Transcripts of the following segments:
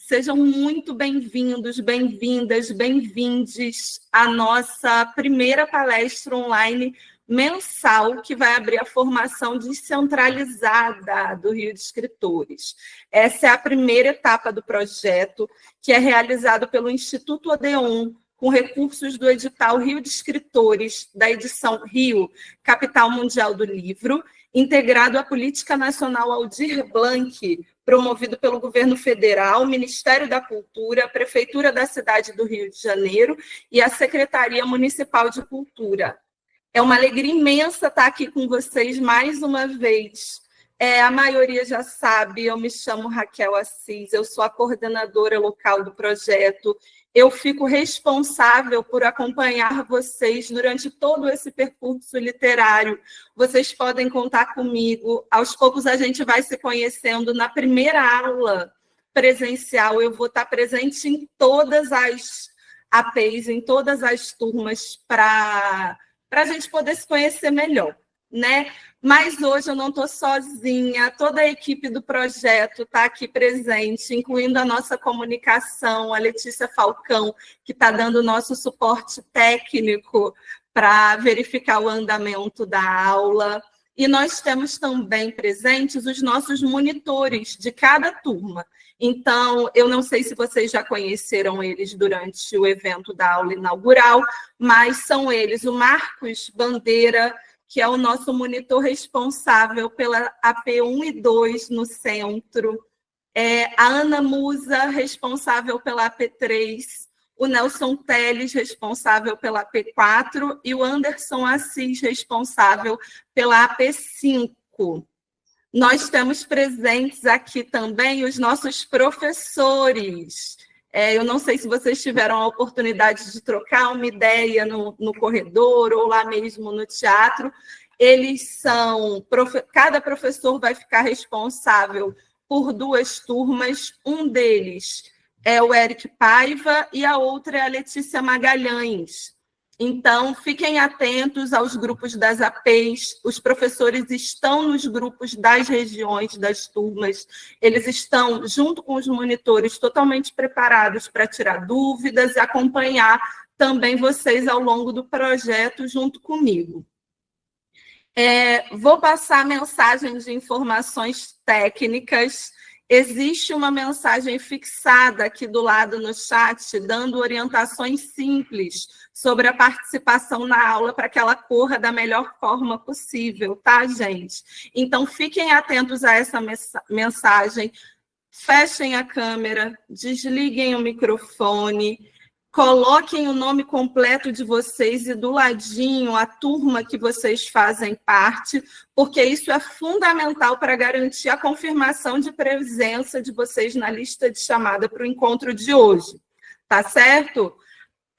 Sejam muito bem-vindos, bem-vindas, bem-vindes à nossa primeira palestra online mensal, que vai abrir a formação descentralizada do Rio de Escritores. Essa é a primeira etapa do projeto, que é realizado pelo Instituto Odeon, com recursos do edital Rio de Escritores, da edição Rio, Capital Mundial do Livro, integrado à Política Nacional Aldir Blanc, promovido pelo Governo Federal, Ministério da Cultura, a Prefeitura da cidade do Rio de Janeiro e a Secretaria Municipal de Cultura. É uma alegria imensa estar aqui com vocês mais uma vez. A maioria já sabe, eu me chamo Raquel Assis, eu sou a coordenadora local do projeto. Eu fico responsável por acompanhar vocês durante todo esse percurso literário. Vocês podem contar comigo. Aos poucos a gente vai se conhecendo. Na primeira aula presencial, eu vou estar presente em todas as APs, em todas as turmas, para a gente poder se conhecer melhor, né? Mas hoje eu não estou sozinha, toda a equipe do projeto está aqui presente, incluindo a nossa comunicação, a Letícia Falcão, que está dando o nosso suporte técnico para verificar o andamento da aula. E nós temos também presentes os nossos monitores de cada turma. Então, eu não sei se vocês já conheceram eles durante o evento da aula inaugural, mas são eles o Marcos Bandeira, que é o nosso monitor responsável pela AP1 e 2 no centro, a Ana Musa, responsável pela AP3, o Nelson Teles, responsável pela AP4, e o Anderson Assis, responsável pela AP5. Nós temos presentes aqui também os nossos professores. Eu não sei se vocês tiveram a oportunidade de trocar uma ideia no corredor ou lá mesmo no teatro. Cada professor vai ficar responsável por 2 turmas. Um deles é o Eric Paiva e a outra é a Letícia Magalhães. Então, fiquem atentos aos grupos das APs. Os professores estão nos grupos das regiões, das turmas. Eles estão, junto com os monitores, totalmente preparados para tirar dúvidas e acompanhar também vocês ao longo do projeto, junto comigo. Vou passar a mensagem de informações técnicas. Existe uma mensagem fixada aqui do lado no chat, dando orientações simples sobre a participação na aula para que ela corra da melhor forma possível, tá, gente? Então, fiquem atentos a essa mensagem, fechem a câmera, desliguem o microfone, coloquem o nome completo de vocês e do ladinho a turma que vocês fazem parte, porque isso é fundamental para garantir a confirmação de presença de vocês na lista de chamada para o encontro de hoje, tá certo?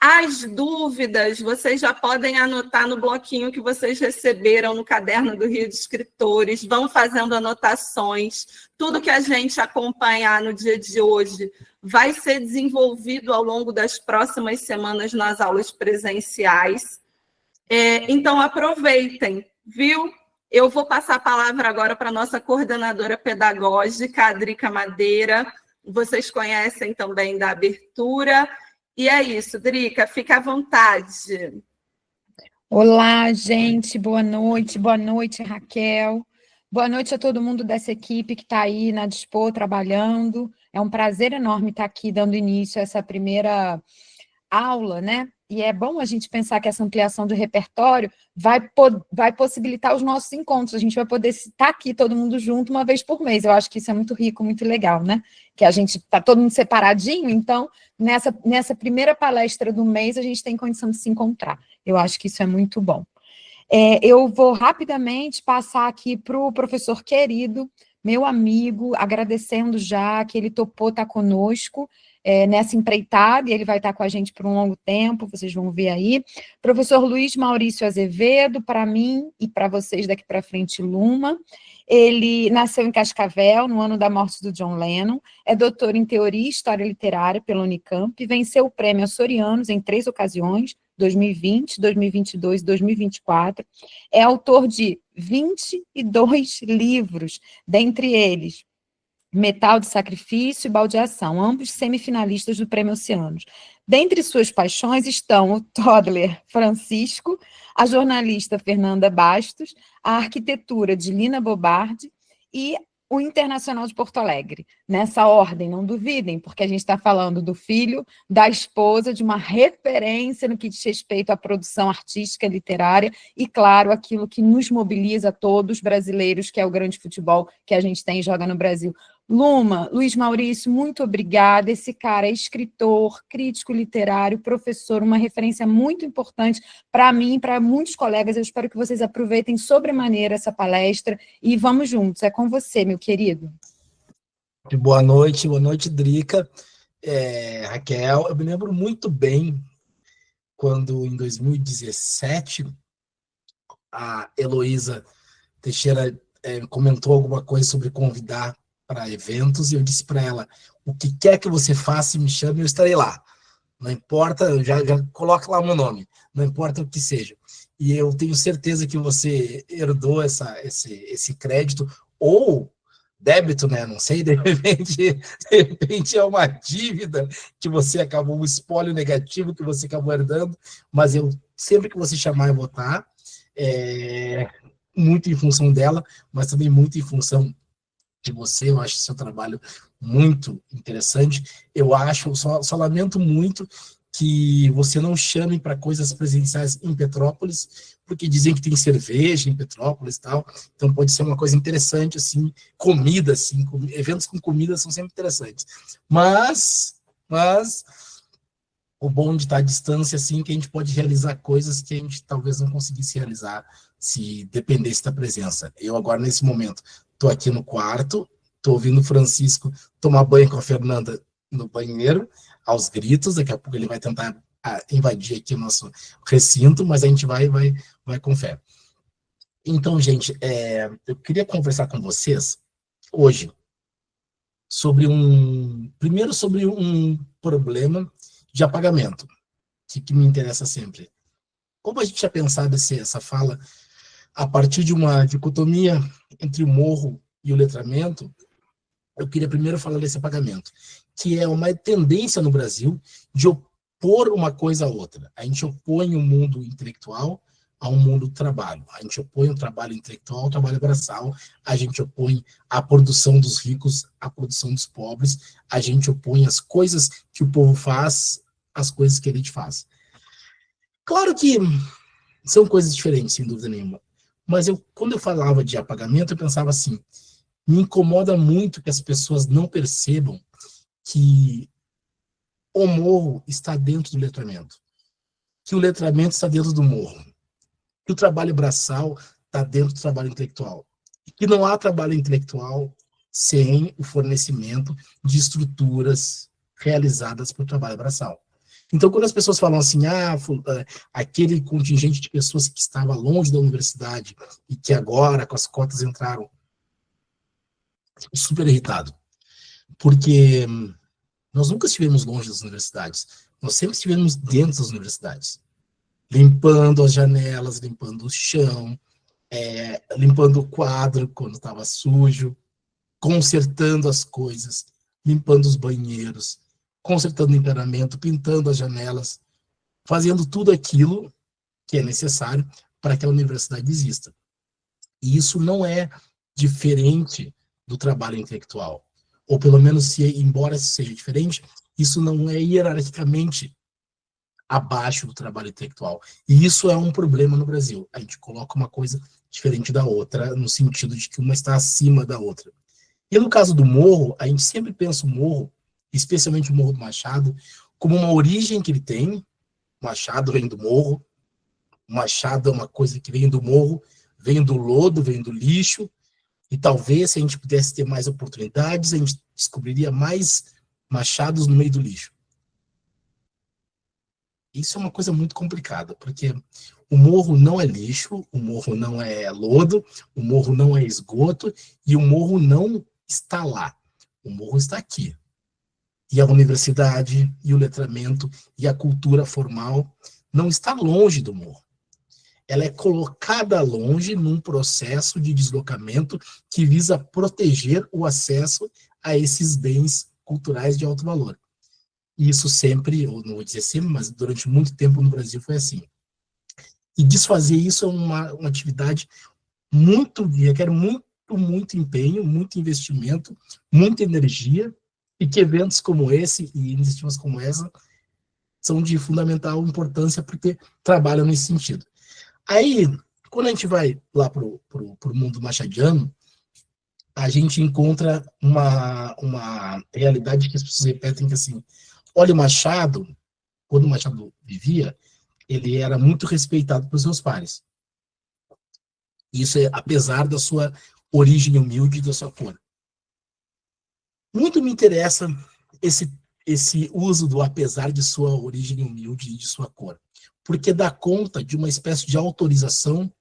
As dúvidas, vocês já podem anotar no bloquinho que vocês receberam no caderno do Rio de Escritores, vão fazendo anotações. Tudo que a gente acompanhar no dia de hoje vai ser desenvolvido ao longo das próximas semanas nas aulas presenciais. Então, aproveitem, viu? Eu vou passar a palavra agora para a nossa coordenadora pedagógica, a Drica Madeira. Vocês conhecem também da abertura. E é isso, Drica, fica à vontade. Olá, gente, boa noite, Raquel. Boa noite a todo mundo dessa equipe que está aí na Dispor, trabalhando. É um prazer enorme estar aqui dando início a essa primeira aula, né? E é bom a gente pensar que essa ampliação do repertório vai possibilitar os nossos encontros. A gente vai poder estar aqui todo mundo junto uma vez por mês. Eu acho que isso é muito rico, muito legal, né? Que a gente está todo mundo separadinho, então nessa primeira palestra do mês a gente tem condição de se encontrar. Eu acho que isso é muito bom. Eu vou rapidamente passar aqui para o professor querido, meu amigo, agradecendo já que ele topou estar conosco nessa empreitada, e ele vai estar com a gente por um longo tempo, vocês vão ver aí. Professor Luiz Maurício Azevedo, para mim e para vocês daqui para frente, Luma. Ele nasceu em Cascavel, no ano da morte do John Lennon, é doutor em Teoria e História Literária pela Unicamp, venceu o Prêmio Açorianos em 3 ocasiões, 2020, 2022 e 2024, é autor de 22 livros, dentre eles Metal de Sacrifício e Baldeação, ambos semifinalistas do Prêmio Oceanos. Dentre suas paixões estão o toddler Francisco, a jornalista Fernanda Bastos, a arquitetura de Lina Bobardi e o Internacional de Porto Alegre. Nessa ordem, não duvidem, porque a gente está falando do filho, da esposa, de uma referência no que diz respeito à produção artística e literária e, claro, aquilo que nos mobiliza todos brasileiros, que é o grande futebol que a gente tem e joga no Brasil. Luma, Luiz Maurício, muito obrigada. Esse cara é escritor, crítico literário, professor, uma referência muito importante para mim e para muitos colegas. Eu espero que vocês aproveitem sobremaneira essa palestra e vamos juntos. É com você, meu querido. Boa noite, Drica. Raquel, eu me lembro muito bem quando, em 2017, a Heloísa Teixeira comentou alguma coisa sobre convidar para eventos, e eu disse para ela, o que quer que você faça, me chame, eu estarei lá. Não importa, já coloque lá o meu nome, não importa o que seja. E eu tenho certeza que você herdou esse crédito, ou débito, né? Não sei, de repente é uma dívida que você acabou, um espólio negativo que você acabou herdando, mas eu, sempre que você chamar, eu vou estar, muito em função dela, mas também muito em função de você. Eu acho seu trabalho muito interessante. Eu acho, só lamento muito que você não chame para coisas presenciais em Petrópolis, porque dizem que tem cerveja em Petrópolis e tal, então pode ser uma coisa interessante, assim, comida, assim, eventos com comida são sempre interessantes. Mas o bom de estar à distância, assim, que a gente pode realizar coisas que a gente talvez não conseguisse realizar se dependesse da presença. Eu agora, nesse momento, estou aqui no quarto, estou ouvindo o Francisco tomar banho com a Fernanda no banheiro, aos gritos, daqui a pouco ele vai tentar invadir aqui o nosso recinto, mas a gente vai com fé. Então, gente, eu queria conversar com vocês hoje primeiro sobre um problema de apagamento, que me interessa sempre. Como a gente tinha pensado essa fala a partir de uma dicotomia entre o morro e o letramento, eu queria primeiro falar desse apagamento, que é uma tendência no Brasil de opor uma coisa à outra. A gente opõe o mundo intelectual a um mundo do trabalho. A gente opõe o trabalho intelectual ao trabalho braçal, a gente opõe a produção dos ricos à produção dos pobres, a gente opõe as coisas que o povo faz às coisas que a gente faz. Claro que são coisas diferentes, sem dúvida nenhuma, mas quando eu falava de apagamento, eu pensava assim, me incomoda muito que as pessoas não percebam que o morro está dentro do letramento, que o letramento está dentro do morro, que o trabalho braçal está dentro do trabalho intelectual, e que não há trabalho intelectual sem o fornecimento de estruturas realizadas por trabalho braçal. Então, quando as pessoas falam assim, aquele contingente de pessoas que estava longe da universidade e que agora, com as cotas, entraram, super irritado, porque nós nunca estivemos longe das universidades, nós sempre estivemos dentro das universidades, limpando as janelas, limpando o chão, limpando o quadro quando estava sujo, consertando as coisas, limpando os banheiros, consertando o encanamento, pintando as janelas, fazendo tudo aquilo que é necessário para que a universidade exista. E isso não é diferente do trabalho intelectual. Ou pelo menos, embora seja diferente, isso não é hierarquicamente abaixo do trabalho intelectual. E isso é um problema no Brasil. A gente coloca uma coisa diferente da outra, no sentido de que uma está acima da outra. E no caso do morro, a gente sempre pensa o morro, especialmente o Morro do Machado, como uma origem que ele tem. O Machado vem do morro, o Machado é uma coisa que vem do morro, vem do lodo, vem do lixo, e talvez, se a gente pudesse ter mais oportunidades, a gente descobriria mais machados no meio do lixo. Isso é uma coisa muito complicada, porque o morro não é lixo, o morro não é lodo, o morro não é esgoto, e o morro não está lá. O morro está aqui. E a universidade, e o letramento, e a cultura formal não está longe do morro. ela é colocada longe num processo de deslocamento que visa proteger o acesso a esses bens culturais de alto valor. E isso sempre, ou não vou dizer sempre, mas durante muito tempo no Brasil foi assim. E desfazer isso é uma atividade requer muito empenho, muito investimento, muita energia, e que eventos como esse e iniciativas como essa são de fundamental importância porque trabalham nesse sentido. Aí, quando a gente vai lá para o mundo machadiano, a gente encontra uma realidade que as pessoas repetem que assim, olha, o Machado, quando o Machado vivia, ele era muito respeitado pelos seus pares. Isso é apesar da sua origem humilde e da sua cor. Muito me interessa esse uso do apesar de sua origem humilde e de sua cor, porque dá conta de uma espécie de autorização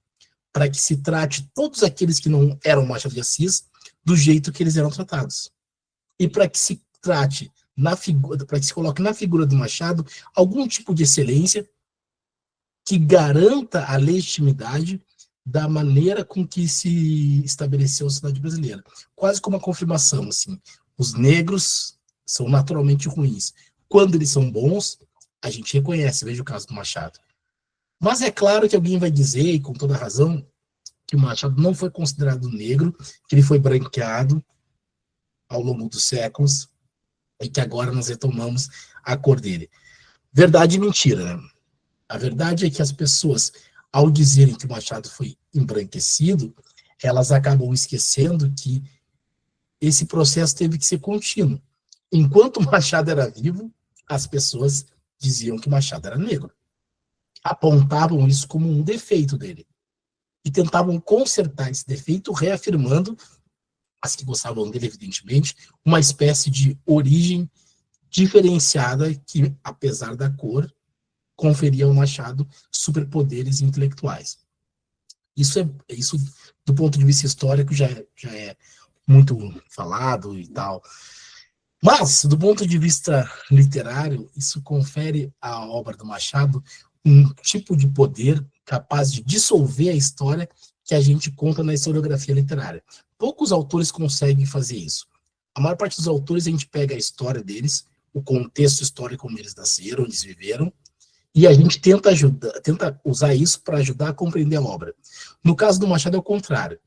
para que se trate todos aqueles que não eram Machado de Assis do jeito que eles eram tratados. E para que se trate para que se coloque na figura do Machado algum tipo de excelência que garanta a legitimidade da maneira com que se estabeleceu a sociedade brasileira. Quase como uma confirmação, assim, os negros são naturalmente ruins. Quando eles são bons, a gente reconhece, veja o caso do Machado. Mas é claro que alguém vai dizer, e com toda razão, que o Machado não foi considerado negro, que ele foi branqueado ao longo dos séculos, e que agora nós retomamos a cor dele. Verdade e mentira, né? A verdade é que as pessoas, ao dizerem que o Machado foi embranquecido, elas acabam esquecendo que esse processo teve que ser contínuo. Enquanto o Machado era vivo, as pessoas diziam que o Machado era negro. Apontavam isso como um defeito dele. E tentavam consertar esse defeito, reafirmando, as que gostavam dele, evidentemente, uma espécie de origem diferenciada que, apesar da cor, conferia ao Machado superpoderes intelectuais. Isso, do ponto de vista histórico, já é muito falado e tal. Mas, do ponto de vista literário, isso confere à obra do Machado um tipo de poder capaz de dissolver a história que a gente conta na historiografia literária. Poucos autores conseguem fazer isso. A maior parte dos autores, a gente pega a história deles, o contexto histórico como eles nasceram, eles viveram, e a gente tenta usar isso para ajudar a compreender a obra. No caso do Machado é o contrário.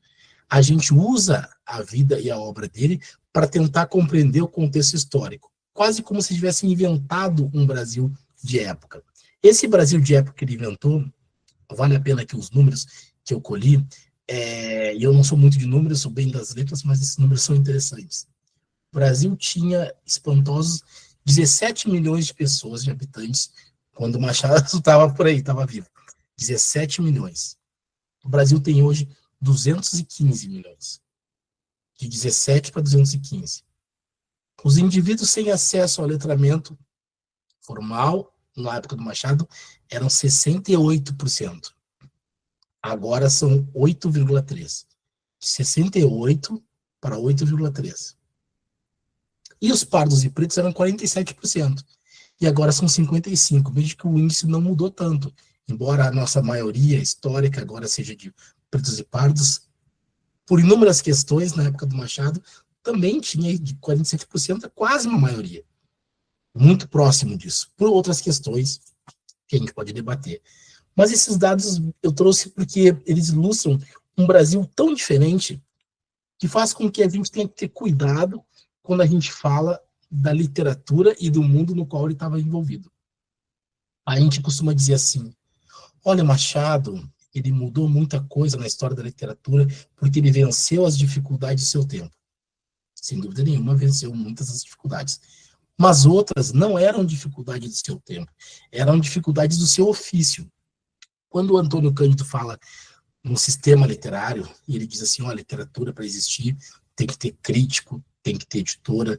A gente usa a vida e a obra dele para tentar compreender o contexto histórico, quase como se tivesse inventado um Brasil de época. Esse Brasil de época que ele inventou, vale a pena que os números que eu colhi, e eu não sou muito de números, sou bem das letras, mas esses números são interessantes. O Brasil tinha espantosos 17 milhões de pessoas, de habitantes, quando o Machado estava por aí, estava vivo. 17 milhões. O Brasil tem hoje 215 milhões. De 17 para 215. Os indivíduos sem acesso ao letramento formal, na época do Machado, eram 68%. Agora são 8,3%. De 68 para 8,3%. E os pardos e pretos eram 47%. E agora são 55%. Veja que o índice não mudou tanto. Embora a nossa maioria histórica agora seja de pretos e pardos, por inúmeras questões, na época do Machado, também tinha de 47% a quase uma maioria. Muito próximo disso. Por outras questões que a gente pode debater. Mas esses dados eu trouxe porque eles ilustram um Brasil tão diferente que faz com que a gente tenha que ter cuidado quando a gente fala da literatura e do mundo no qual ele estava envolvido. A gente costuma dizer assim, olha, Machado, ele mudou muita coisa na história da literatura porque ele venceu as dificuldades do seu tempo. Sem dúvida nenhuma, venceu muitas das dificuldades. Mas outras não eram dificuldades do seu tempo, eram dificuldades do seu ofício. Quando o Antônio Cândido fala num sistema literário, e ele diz assim, ó, a literatura para existir tem que ter crítico, tem que ter editora,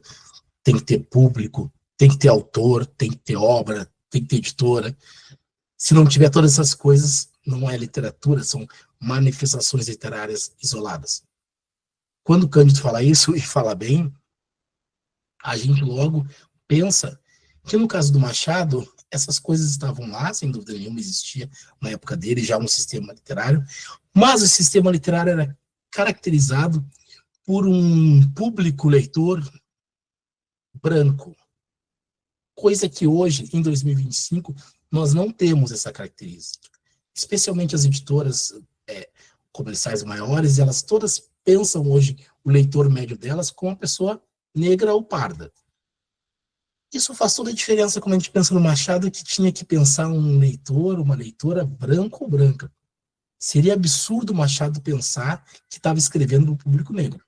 tem que ter público, tem que ter autor, tem que ter obra, tem que ter editora. Se não tiver todas essas coisas, não é literatura, são manifestações literárias isoladas. Quando o Cândido fala isso, e fala bem, a gente logo pensa que no caso do Machado, essas coisas estavam lá, sem dúvida nenhuma, existia na época dele já um sistema literário, mas o sistema literário era caracterizado por um público leitor branco, coisa que hoje, em 2025, nós não temos essa característica. Especialmente as editoras comerciais maiores, elas todas pensam hoje o leitor médio delas como uma pessoa negra ou parda. Isso faz toda a diferença quando a gente pensa no Machado, que tinha que pensar um leitor, uma leitora branco ou branca. Seria absurdo o Machado pensar que estava escrevendo para o público negro.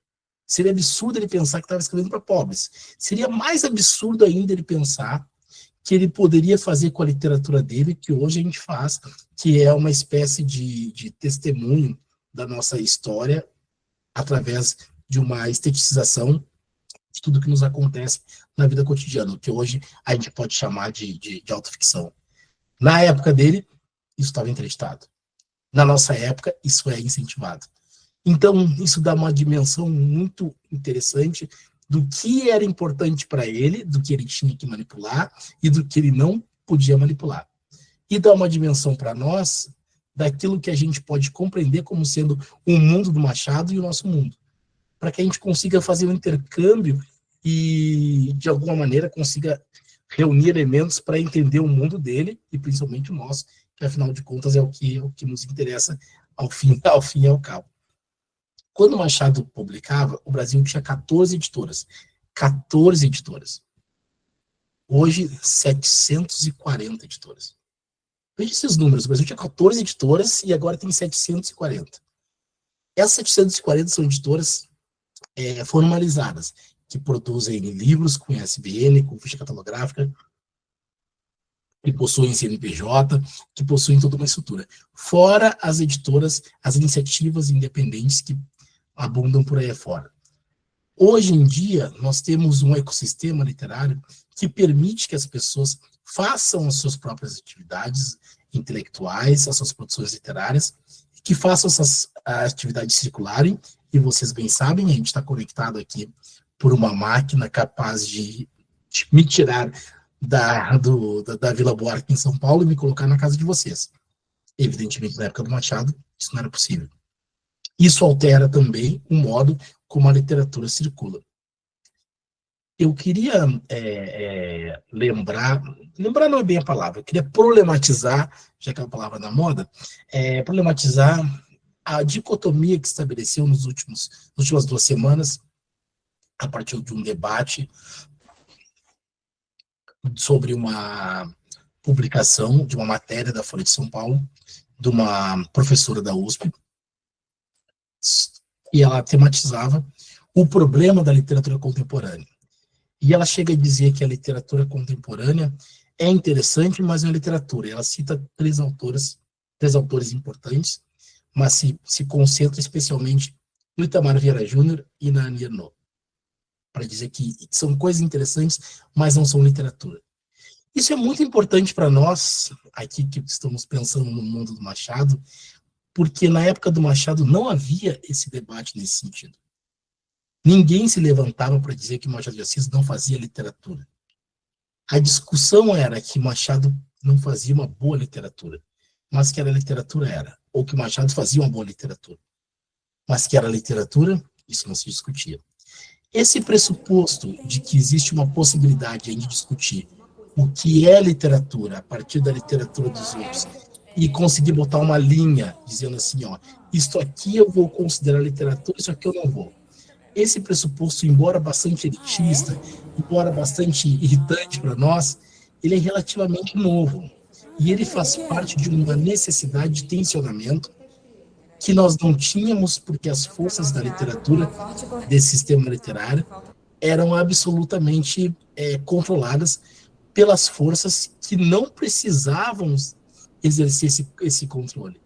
Seria absurdo ele pensar que estava escrevendo para pobres. Seria mais absurdo ainda ele pensar que ele poderia fazer com a literatura dele, que hoje a gente faz, que é uma espécie de testemunho da nossa história através de uma estetização de tudo que nos acontece na vida cotidiana, que hoje a gente pode chamar de autoficção. Na época dele, isso estava entrevistado. Na nossa época, isso é incentivado. Então, isso dá uma dimensão muito interessante do que era importante para ele, do que ele tinha que manipular e do que ele não podia manipular. E dá uma dimensão para nós daquilo que a gente pode compreender como sendo o mundo do Machado e o nosso mundo, para que a gente consiga fazer um intercâmbio e, de alguma maneira, consiga reunir elementos para entender o mundo dele e principalmente o nosso, que afinal de contas é o que nos interessa ao fim e ao cabo. Quando o Machado publicava, o Brasil tinha 14 editoras. 14 editoras. Hoje, 740 editoras. Veja esses números. O Brasil tinha 14 editoras e agora tem 740. Essas 740 são editoras formalizadas, que produzem livros com ISBN, com ficha catalográfica, que possuem CNPJ, que possuem toda uma estrutura. Fora as editoras, as iniciativas independentes que abundam por aí fora. Hoje em dia, nós temos um ecossistema literário que permite que as pessoas façam as suas próprias atividades intelectuais, as suas produções literárias, que façam essas atividades circularem, e vocês bem sabem, a gente está conectado aqui por uma máquina capaz de me tirar da Vila Buarque em São Paulo e me colocar na casa de vocês. Evidentemente, na época do Machado, isso não era possível. Isso altera também o modo como a literatura circula. Eu queria lembrar não é bem a palavra, eu queria problematizar, já que é uma palavra da moda, problematizar a dicotomia que se estabeleceu nas últimas 2 semanas, a partir de um debate sobre uma publicação de uma matéria da Folha de São Paulo, de uma professora da USP, e ela tematizava o problema da literatura contemporânea. E ela chega a dizer que a literatura contemporânea é interessante, mas não é literatura. Ela cita 3 autores importantes, mas se concentra especialmente no Itamar Vieira Júnior e na Annie Ernaux, para dizer que são coisas interessantes, mas não são literatura. Isso é muito importante para nós, aqui que estamos pensando no mundo do Machado, porque na época do Machado não havia esse debate nesse sentido. Ninguém se levantava para dizer que Machado de Assis não fazia literatura. A discussão era que Machado não fazia uma boa literatura, mas que a literatura era, ou que Machado fazia uma boa literatura, mas que era literatura, isso não se discutia. Esse pressuposto de que existe uma possibilidade de discutir o que é literatura a partir da literatura dos outros e conseguir botar uma linha dizendo assim, ó, isto aqui eu vou considerar literatura, isso aqui eu não vou. Esse pressuposto, embora bastante elitista, embora bastante irritante para nós, ele é relativamente novo. E ele faz parte de uma necessidade de tensionamento que nós não tínhamos, porque as forças da literatura, desse sistema literário, eram absolutamente controladas pelas forças que não precisavam exercer esse controle.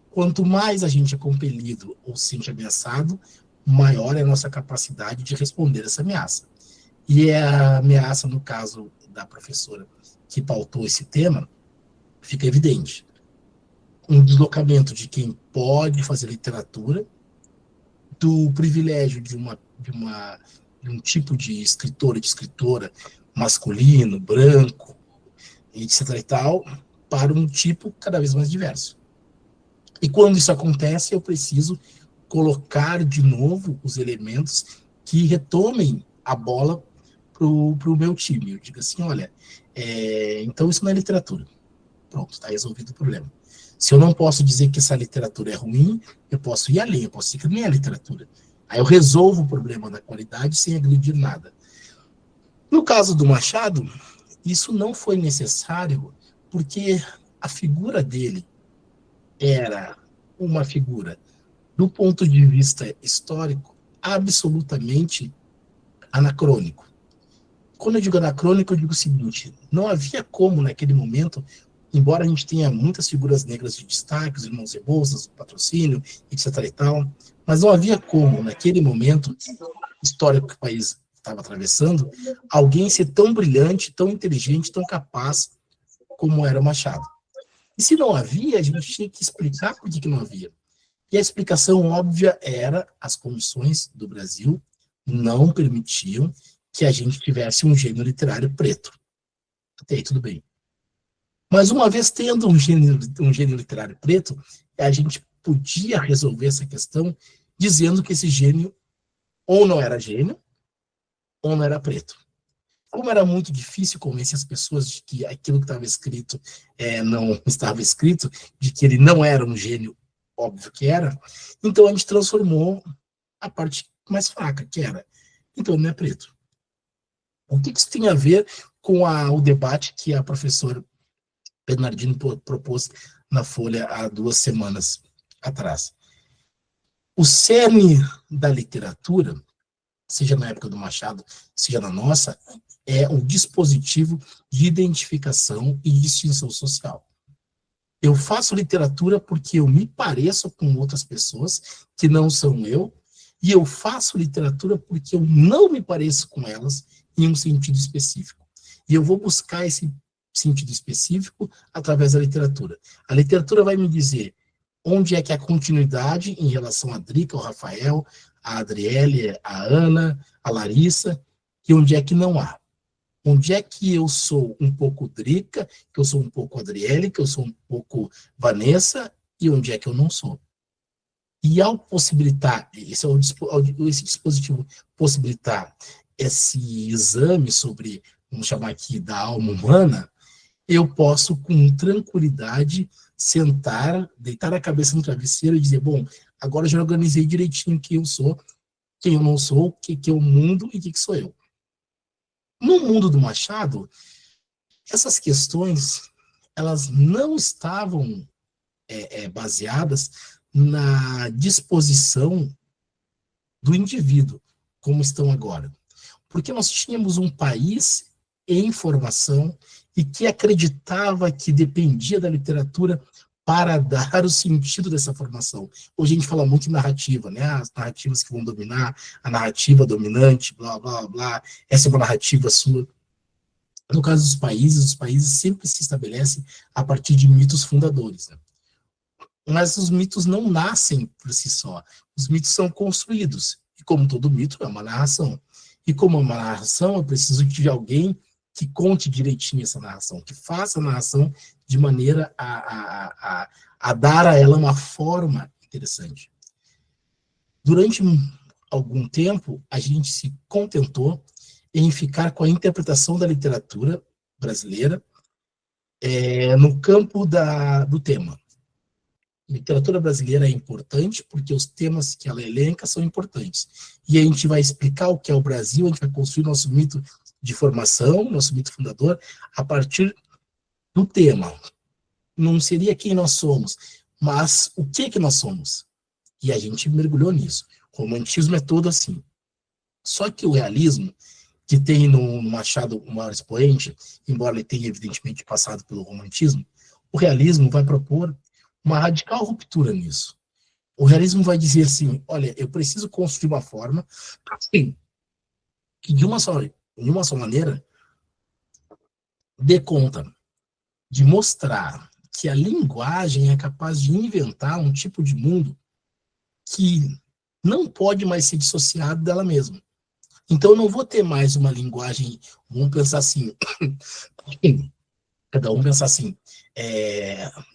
Quanto mais a gente é compelido ou se sente ameaçado, maior é a nossa capacidade de responder essa ameaça. E a ameaça, no caso da professora que pautou esse tema, fica evidente. Um deslocamento de quem pode fazer literatura, do privilégio de um tipo de escritor e de escritora masculino, branco, etc. e tal, para um tipo cada vez mais diverso. E quando isso acontece, eu preciso colocar de novo os elementos que retomem a bola para o meu time. Eu digo assim, olha, então isso não é literatura. Pronto, está resolvido o problema. Se eu não posso dizer que essa literatura é ruim, eu posso ir além, eu posso dizer que nem é literatura. Aí eu resolvo o problema da qualidade sem agredir nada. No caso do Machado, isso não foi necessário, porque a figura dele era uma figura, do ponto de vista histórico, absolutamente anacrônico. Quando eu digo anacrônico, eu digo o seguinte, não havia como, naquele momento, embora a gente tenha muitas figuras negras de destaque, os irmãos Rebouças, Patrocínio, etc. e tal, mas não havia como, naquele momento histórico que o país estava atravessando, alguém ser tão brilhante, tão inteligente, tão capaz como era Machado. E se não havia, a gente tinha que explicar por que não havia. E a explicação óbvia era as condições do Brasil não permitiam que a gente tivesse um gênero literário preto. Até aí tudo bem. Mas uma vez tendo um gênero literário preto, a gente podia resolver essa questão dizendo que esse gênio ou não era gênio, ou não era preto. Como era muito difícil convencer as pessoas de que aquilo que estava escrito não estava escrito, de que ele não era um gênio, óbvio que era, então a gente transformou a parte mais fraca, que era, então ele não é preto. O que isso tem a ver com o debate que a professora Bernardino propôs na Folha há 2 semanas atrás? O cerne da literatura, seja na época do Machado, seja na nossa, é um dispositivo de identificação e distinção social. Eu faço literatura porque eu me pareço com outras pessoas que não são eu, e eu faço literatura porque eu não me pareço com elas em um sentido específico. E eu vou buscar esse sentido específico através da literatura. A literatura vai me dizer onde é que há continuidade em relação a Drica, ao Rafael, a Adriele, a Ana, a Larissa, e onde é que não há. Onde é que eu sou um pouco Drica, que eu sou um pouco Adriele, que eu sou um pouco Vanessa, e onde é que eu não sou. E ao possibilitar, esse dispositivo possibilitar esse exame sobre, vamos chamar aqui, da alma humana, eu posso, com tranquilidade, sentar, deitar a cabeça no travesseiro e dizer, bom, agora eu já organizei direitinho quem eu sou, quem eu não sou, o que é o mundo e o que sou eu. No mundo do Machado, essas questões, elas não estavam baseadas na disposição do indivíduo, como estão agora. Porque nós tínhamos um país em formação e que acreditava que dependia da literatura para dar o sentido dessa formação. Hoje a gente fala muito em narrativa, né? As narrativas que vão dominar, a narrativa dominante, blá, blá, blá, essa é uma narrativa sua. No caso dos países, os países sempre se estabelecem a partir de mitos fundadores, né? Mas os mitos não nascem por si só. Os mitos são construídos. E como todo mito, é uma narração. E como é uma narração, eu preciso de alguém que conte direitinho essa narração, que faça a narração de maneira a dar a ela uma forma interessante. Durante algum tempo, a gente se contentou em ficar com a interpretação da literatura brasileira no campo do tema. A literatura brasileira é importante porque os temas que ela elenca são importantes. E a gente vai explicar o que é o Brasil, a gente vai construir nosso mito de formação, nosso mito fundador, a partir do tema. Não seria quem nós somos, mas o que nós somos. E a gente mergulhou nisso. O romantismo é todo assim. Só que o realismo, que tem no Machado o maior expoente, embora ele tenha evidentemente passado pelo romantismo, o realismo vai propor uma radical ruptura nisso. O realismo vai dizer assim, olha, eu preciso construir uma forma assim, que de uma só maneira dê conta de mostrar que a linguagem é capaz de inventar um tipo de mundo que não pode mais ser dissociado dela mesma. Então eu não vou ter mais uma linguagem, vamos pensar assim, cada um pensar assim,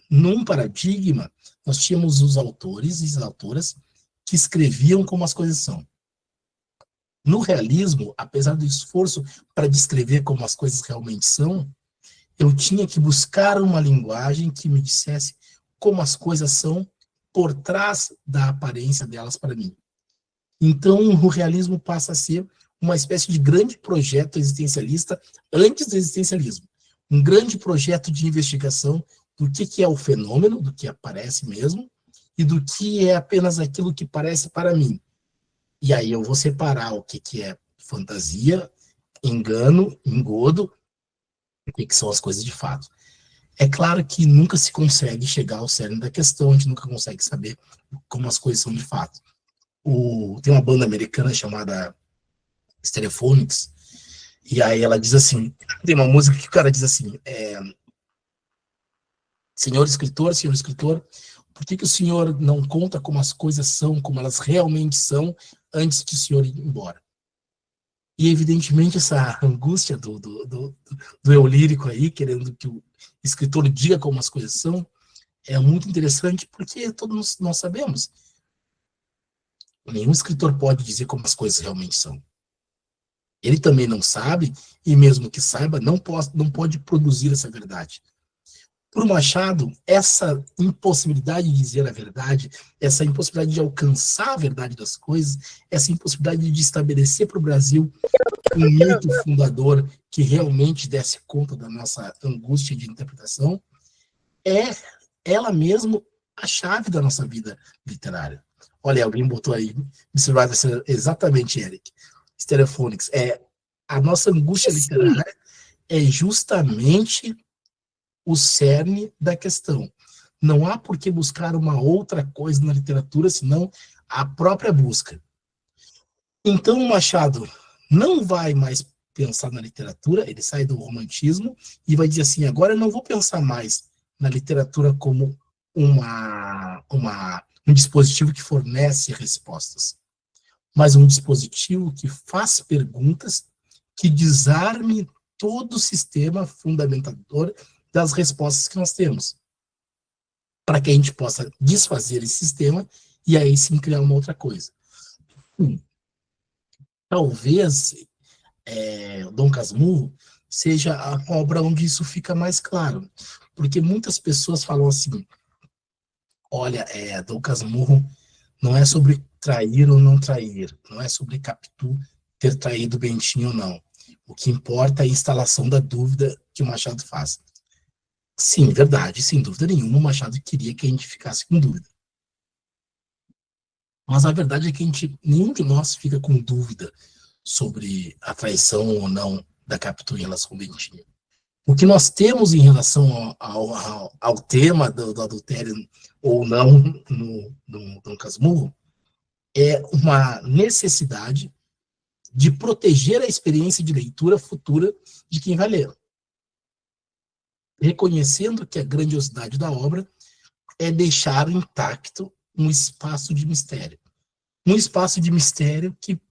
num paradigma, nós tínhamos os autores e as autoras que escreviam como as coisas são. No realismo, apesar do esforço para descrever como as coisas realmente são, eu tinha que buscar uma linguagem que me dissesse como as coisas são por trás da aparência delas para mim. Então, o realismo passa a ser uma espécie de grande projeto existencialista antes do existencialismo. Um grande projeto de investigação do que é o fenômeno, do que aparece mesmo, e do que é apenas aquilo que parece para mim. E aí eu vou separar o que é fantasia, engano, engodo, o que são as coisas de fato. É claro que nunca se consegue chegar ao cerne da questão, a gente nunca consegue saber como as coisas são de fato. Tem uma banda americana chamada Stereophonics, e aí ela diz assim, tem uma música que o cara diz assim, senhor escritor, por que o senhor não conta como as coisas são, como elas realmente são, antes de o senhor ir embora? E, evidentemente, essa angústia do eu lírico aí, querendo que o escritor diga como as coisas são, é muito interessante, porque todos nós sabemos. Nenhum escritor pode dizer como as coisas realmente são. Ele também não sabe, e mesmo que saiba, não pode produzir essa verdade. Para o Machado, essa impossibilidade de dizer a verdade, essa impossibilidade de alcançar a verdade das coisas, essa impossibilidade de estabelecer para o Brasil um mito fundador que realmente desse conta da nossa angústia de interpretação, é ela mesmo a chave da nossa vida literária. Olha, alguém botou aí, exatamente, Eric, Stereophonics, a nossa angústia literária é justamente o cerne da questão. Não há por que buscar uma outra coisa na literatura, senão a própria busca. Então, o Machado não vai mais pensar na literatura, ele sai do romantismo e vai dizer assim, agora eu não vou pensar mais na literatura como um dispositivo que fornece respostas, mas um dispositivo que faz perguntas, que desarme todo o sistema fundamentador das respostas que nós temos, para que a gente possa desfazer esse sistema e aí sim criar uma outra coisa. Talvez Dom Casmurro seja a obra onde isso fica mais claro, porque muitas pessoas falam assim, olha, Dom Casmurro não é sobre trair ou não trair, não é sobre Capitu ter traído Bentinho ou não. O que importa é a instalação da dúvida que o Machado faz. Sim, verdade, sem dúvida nenhuma, o Machado queria que a gente ficasse com dúvida. Mas a verdade é que nenhum de nós fica com dúvida sobre a traição ou não da Capitu em relação ao Bentinho. O que nós temos em relação ao tema do adultério ou não no Dom Casmurro é uma necessidade de proteger a experiência de leitura futura de quem vai ler, reconhecendo que a grandiosidade da obra é deixar intacto um espaço de mistério. Um espaço de mistério que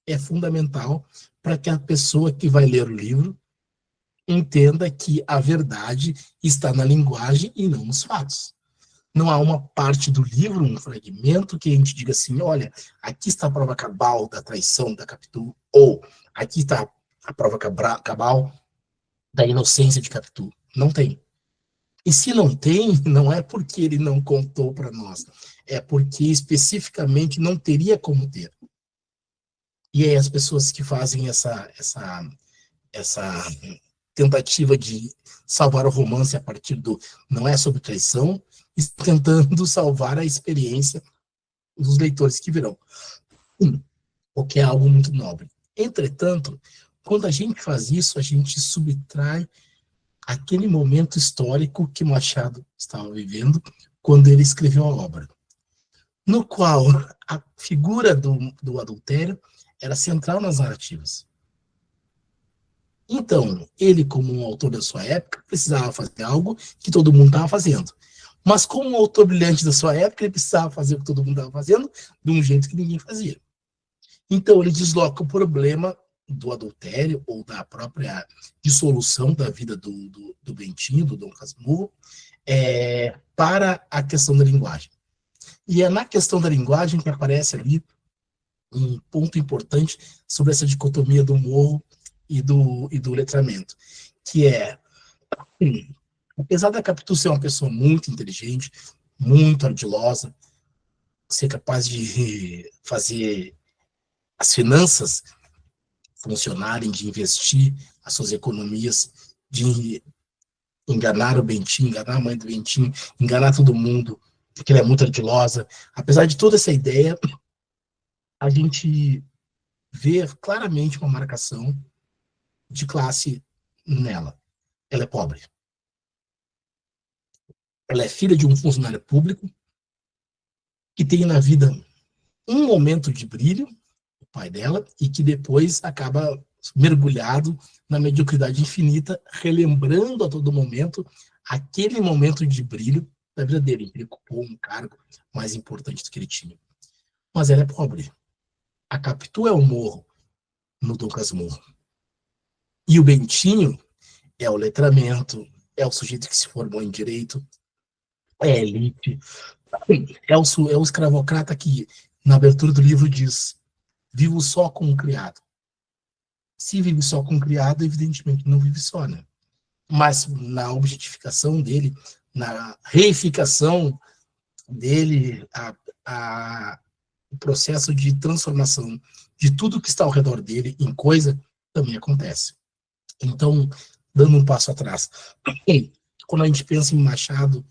é fundamental para que a pessoa que vai ler o livro entenda que a verdade está na linguagem e não nos fatos. Não há uma parte do livro, um fragmento, que a gente diga assim, olha, aqui está a prova cabal da traição da Capitu, ou aqui está a prova cabal da inocência de Capitu. Não tem. E se não tem, não é porque ele não contou para nós, é porque especificamente não teria como ter. E aí as pessoas que fazem essa tentativa de salvar o romance a partir do não é sobre traição, estão tentando salvar a experiência dos leitores que virão, o que é algo muito nobre. Entretanto, quando a gente faz isso, a gente subtrai aquele momento histórico que Machado estava vivendo quando ele escreveu a obra, no qual a figura do adultério era central nas narrativas. Então, ele, como um autor da sua época, precisava fazer algo que todo mundo estava fazendo. Mas como um autor brilhante da sua época, ele precisava fazer o que todo mundo estava fazendo de um jeito que ninguém fazia. Então, ele desloca o problema do adultério ou da própria dissolução da vida do Bentinho, do Dom Casmurro, para a questão da linguagem. E é na questão da linguagem que aparece ali um ponto importante sobre essa dicotomia do morro e do letramento, que é, apesar da Capitu ser uma pessoa muito inteligente, muito ardilosa, ser capaz de fazer as finanças funcionarem, de investir as suas economias, de enganar o Bentinho, enganar a mãe do Bentinho, enganar todo mundo, porque ela é muito ardilosa. Apesar de toda essa ideia, a gente vê claramente uma marcação de classe nela. Ela é pobre. Ela é filha de um funcionário público que tem na vida um momento de brilho, o pai dela, e que depois acaba mergulhado na mediocridade infinita, relembrando a todo momento aquele momento de brilho da vida dele. Ele ocupou um cargo mais importante do que ele tinha. Mas ela é pobre. A Capitu é o morro no Dom Casmurro. E o Bentinho é o letramento, é o sujeito que se formou em direito, é a elite, é o escravocrata que, na abertura do livro, diz: vivo só com um criado. Se vive só com um criado, evidentemente não vive só, né? Mas na objetificação dele, na reificação dele, o processo de transformação de tudo que está ao redor dele em coisa também acontece. Então, dando um passo atrás, quando a gente pensa em Machado,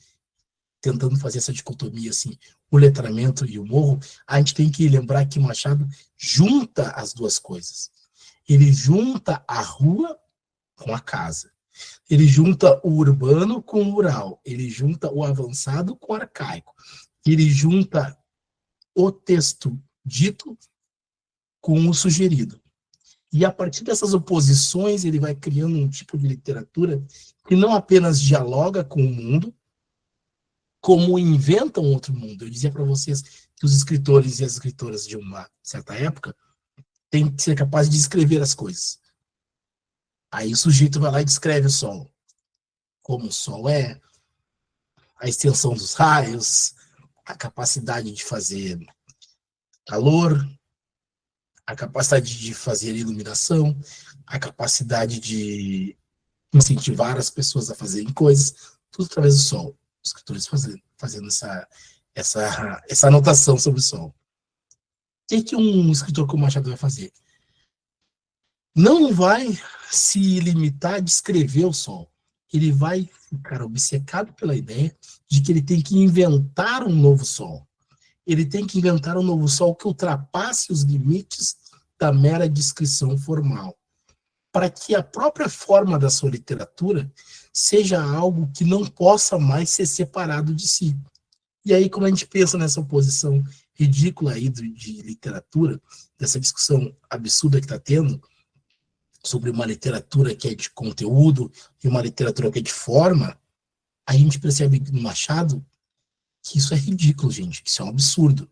tentando fazer essa dicotomia, assim, o letramento e o morro, a gente tem que lembrar que Machado junta as duas coisas. Ele junta a rua com a casa. Ele junta o urbano com o rural. Ele junta o avançado com o arcaico. Ele junta o texto dito com o sugerido. E a partir dessas oposições, ele vai criando um tipo de literatura que não apenas dialoga com o mundo, como inventa um outro mundo. Eu dizia para vocês que os escritores e as escritoras de uma certa época têm que ser capazes de escrever as coisas. Aí o sujeito vai lá e descreve o sol. Como o sol é, a extensão dos raios, a capacidade de fazer calor, a capacidade de fazer iluminação, a capacidade de incentivar as pessoas a fazerem coisas, tudo através do sol. Os escritores fazendo essa anotação sobre o sol. O que um escritor como Machado vai fazer? Não vai se limitar a descrever o sol. Ele vai ficar obcecado pela ideia de que ele tem que inventar um novo sol. Ele tem que inventar um novo sol que ultrapasse os limites da mera descrição formal, para que a própria forma da sua literatura seja algo que não possa mais ser separado de si. E aí, quando a gente pensa nessa oposição ridícula aí de literatura, dessa discussão absurda que está tendo, sobre uma literatura que é de conteúdo e uma literatura que é de forma, a gente percebe no Machado que isso é ridículo, gente, que isso é um absurdo.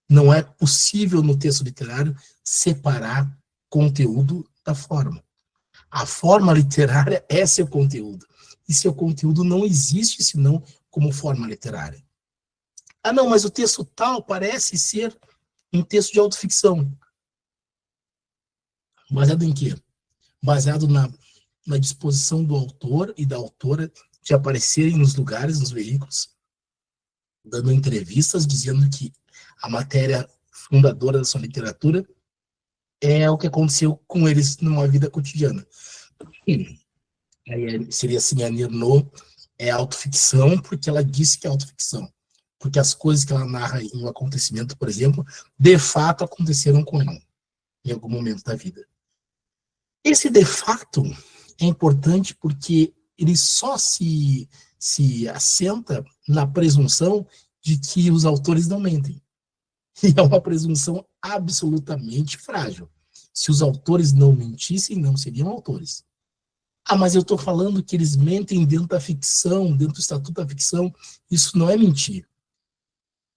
Não é possível no texto literário separar conteúdo da forma. A forma literária é seu conteúdo. E seu conteúdo não existe senão como forma literária. Ah, não, mas o texto tal parece ser um texto de autoficção. Baseado em quê? Baseado na disposição do autor e da autora de aparecerem nos lugares, nos veículos, dando entrevistas, dizendo que a matéria fundadora da sua literatura é o que aconteceu com eles numa vida cotidiana. Aí seria assim, a Nirnô é autoficção porque ela disse que é autoficção. Porque as coisas que ela narra em um acontecimento, por exemplo, de fato aconteceram com ela, em algum momento da vida. Esse de fato é importante porque ele só se assenta na presunção de que os autores não mentem. E é uma presunção absolutamente frágil. Se os autores não mentissem, não seriam autores. Ah, mas eu estou falando que eles mentem dentro da ficção, dentro do Estatuto da Ficção. Isso não é mentir.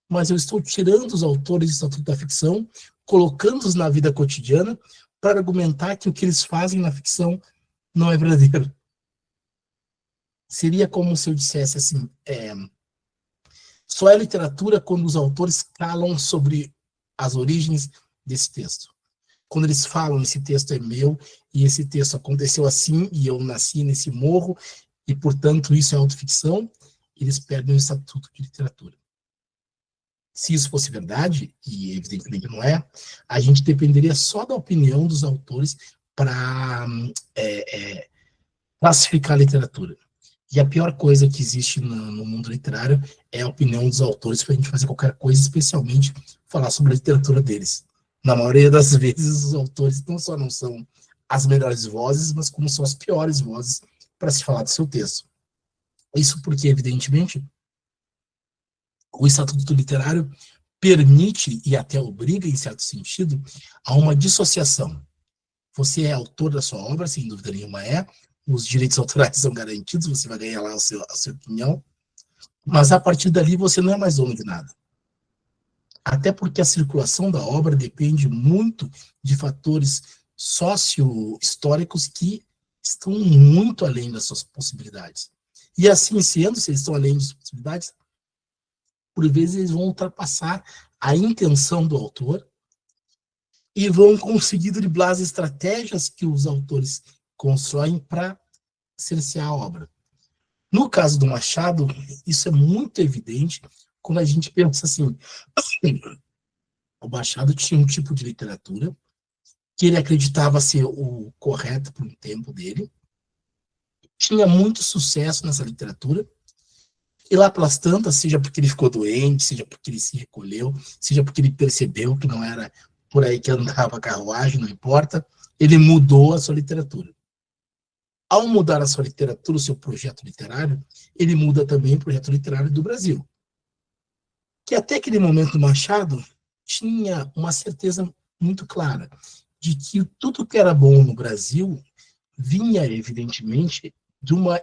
Mas eu estou tirando os autores do Estatuto da Ficção, colocando-os na vida cotidiana, para argumentar que o que eles fazem na ficção não é verdadeiro. Seria como se eu dissesse assim, só é literatura quando os autores calam sobre as origens desse texto. Quando eles falam, esse texto é meu, e esse texto aconteceu assim, e eu nasci nesse morro, e, portanto, isso é autoficção, eles perdem o estatuto de literatura. Se isso fosse verdade, e evidentemente não é, a gente dependeria só da opinião dos autores para classificar a literatura. E a pior coisa que existe no mundo literário é a opinião dos autores para a gente fazer qualquer coisa, especialmente falar sobre a literatura deles. Na maioria das vezes, os autores não só não são as melhores vozes, mas como são as piores vozes para se falar do seu texto. Isso porque, evidentemente, o estatuto literário permite e até obriga, em certo sentido, a uma dissociação. Você é autor da sua obra, sem dúvida nenhuma é, os direitos autorais são garantidos, você vai ganhar lá a sua opinião, mas a partir dali você não é mais dono de nada. Até porque a circulação da obra depende muito de fatores sócio-históricos que estão muito além das suas possibilidades. E assim sendo, se eles estão além das possibilidades, por vezes eles vão ultrapassar a intenção do autor e vão conseguir driblar as estratégias que os autores constroem para cercear a obra. No caso do Machado, isso é muito evidente quando a gente pensa assim, o Machado tinha um tipo de literatura que ele acreditava ser o correto para o tempo dele, tinha muito sucesso nessa literatura, e lá pelas tantas, seja porque ele ficou doente, seja porque ele se recolheu, seja porque ele percebeu que não era por aí que andava a carruagem, não importa, ele mudou a sua literatura. Ao mudar a sua literatura, o seu projeto literário, ele muda também o projeto literário do Brasil. Que até aquele momento do Machado tinha uma certeza muito clara de que tudo que era bom no Brasil vinha, evidentemente, de uma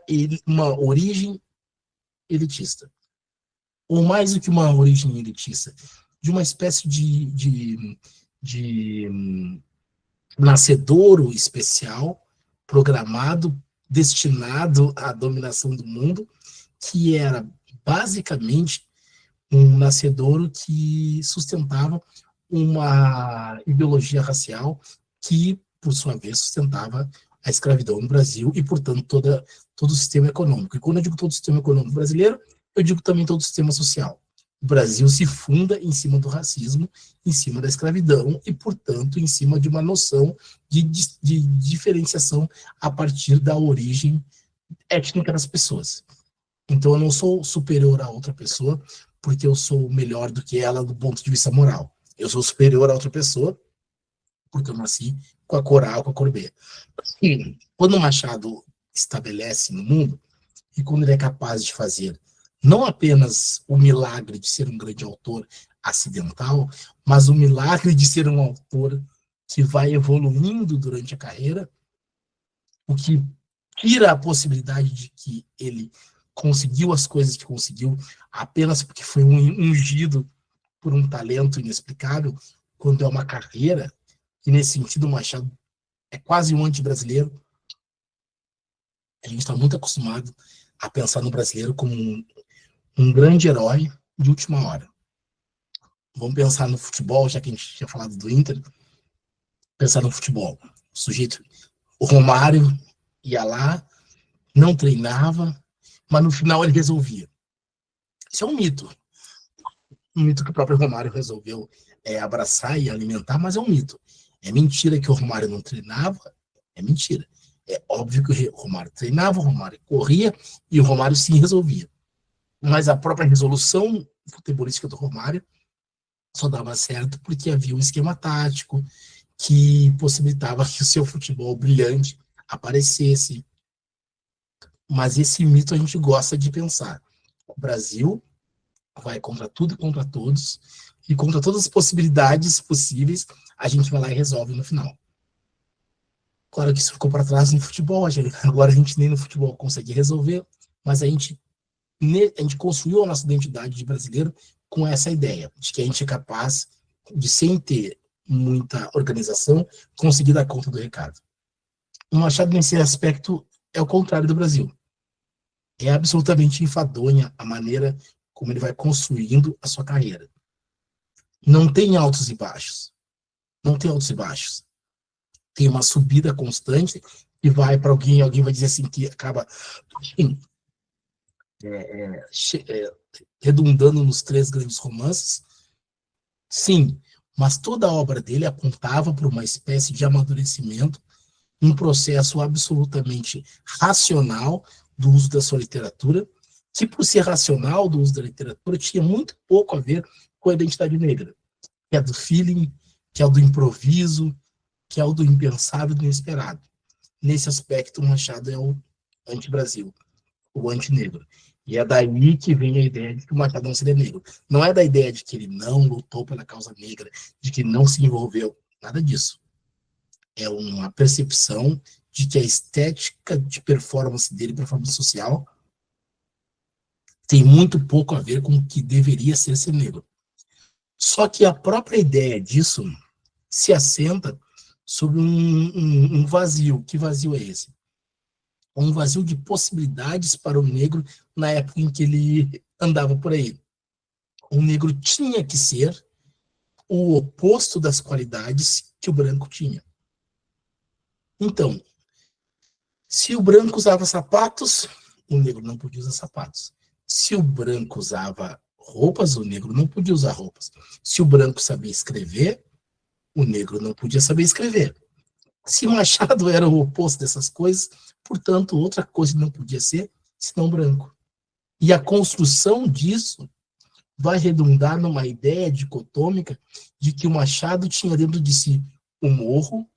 origem elitista. Ou mais do que uma origem elitista, de uma espécie de nascedouro especial, programado, destinado à dominação do mundo, que era basicamente um nascedouro que sustentava uma ideologia racial que, por sua vez, sustentava a escravidão no Brasil e, portanto, todo o sistema econômico. E quando eu digo todo o sistema econômico brasileiro, eu digo também todo o sistema social. O Brasil se funda em cima do racismo, em cima da escravidão e, portanto, em cima de uma noção de diferenciação a partir da origem étnica das pessoas. Então, eu não sou superior a outra pessoa porque eu sou melhor do que ela do ponto de vista moral. Eu sou superior a outra pessoa porque eu nasci com a cor A ou com a cor B. E quando o Machado estabelece no mundo, e quando ele é capaz de fazer não apenas o milagre de ser um grande autor acidental, mas o milagre de ser um autor que vai evoluindo durante a carreira, o que tira a possibilidade de que ele conseguiu as coisas que conseguiu apenas porque foi ungido por um talento inexplicável, quando é uma carreira, e nesse sentido o Machado é quase um anti-brasileiro. A gente está muito acostumado a pensar no brasileiro como um grande herói de última hora. Vamos pensar no futebol, já que a gente tinha falado do Inter, pensar no futebol. O Romário ia lá, não treinava, mas no final ele resolvia. Isso é um mito. Um mito que o próprio Romário resolveu abraçar e alimentar, mas é um mito. É mentira que o Romário não treinava, é mentira. É óbvio que o Romário treinava, o Romário corria e o Romário sim resolvia. Mas a própria resolução futebolística do Romário só dava certo porque havia um esquema tático que possibilitava que o seu futebol brilhante aparecesse. Mas esse mito a gente gosta de pensar. O Brasil vai contra tudo e contra todos, e contra todas as possibilidades possíveis, a gente vai lá e resolve no final. Claro que isso ficou para trás no futebol, agora a gente nem no futebol consegue resolver, mas a gente construiu a nossa identidade de brasileiro com essa ideia, de que a gente é capaz de, sem ter muita organização, conseguir dar conta do recado. O Machado, nesse aspecto, é o contrário do Brasil. É absolutamente enfadonha a maneira como ele vai construindo a sua carreira. Não tem altos e baixos. Não tem altos e baixos. Tem uma subida constante e vai para alguém vai dizer assim que acaba redundando nos 3 grandes romances. Sim, mas toda a obra dele apontava para uma espécie de amadurecimento, um processo absolutamente racional do uso da sua literatura, que por ser racional do uso da literatura tinha muito pouco a ver com a identidade negra, que é do feeling, que é o do improviso, que é o do impensável e do inesperado. Nesse aspecto, o Machado é o anti-Brasil, o anti-negro. E é daí que vem a ideia de que o Machado não seria negro. Não é da ideia de que ele não lutou pela causa negra, de que não se envolveu, nada disso. É uma percepção de que a estética de performance dele, performance social, tem muito pouco a ver com o que deveria ser negro. Só que a própria ideia disso se assenta sobre um vazio. Que vazio é esse? Um vazio de possibilidades para o negro na época em que ele andava por aí. O negro tinha que ser o oposto das qualidades que o branco tinha. Então, se o branco usava sapatos, o negro não podia usar sapatos. Se o branco usava roupas, o negro não podia usar roupas. Se o branco sabia escrever, o negro não podia saber escrever. Se Machado era o oposto dessas coisas, portanto, outra coisa não podia ser senão branco. E a construção disso vai redundar numa ideia dicotômica de que o Machado tinha dentro de si o morro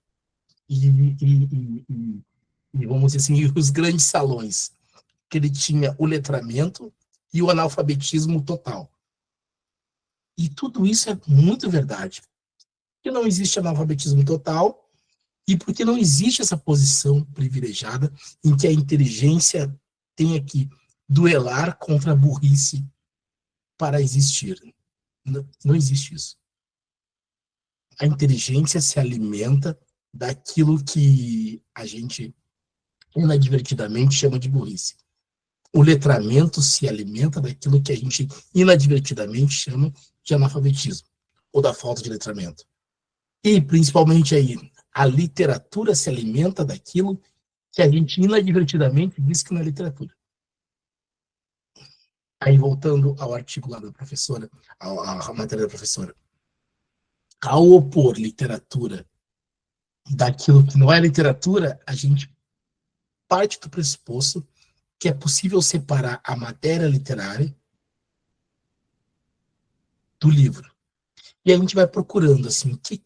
e vamos dizer assim, os grandes salões, que ele tinha o letramento e o analfabetismo total. E tudo isso é muito verdade. Porque não existe analfabetismo total e porque não existe essa posição privilegiada em que a inteligência tenha que duelar contra a burrice para existir. Não existe isso. A inteligência se alimenta daquilo que a gente inadvertidamente chama de burrice. O letramento se alimenta daquilo que a gente inadvertidamente chama de analfabetismo, ou da falta de letramento. E, principalmente aí, a literatura se alimenta daquilo que a gente inadvertidamente diz que não é literatura. Aí, voltando ao artigo lá da professora, à matéria da professora, ao opor literatura daquilo que não é literatura, a gente parte do pressuposto que é possível separar a matéria literária do livro. E a gente vai procurando, assim, o que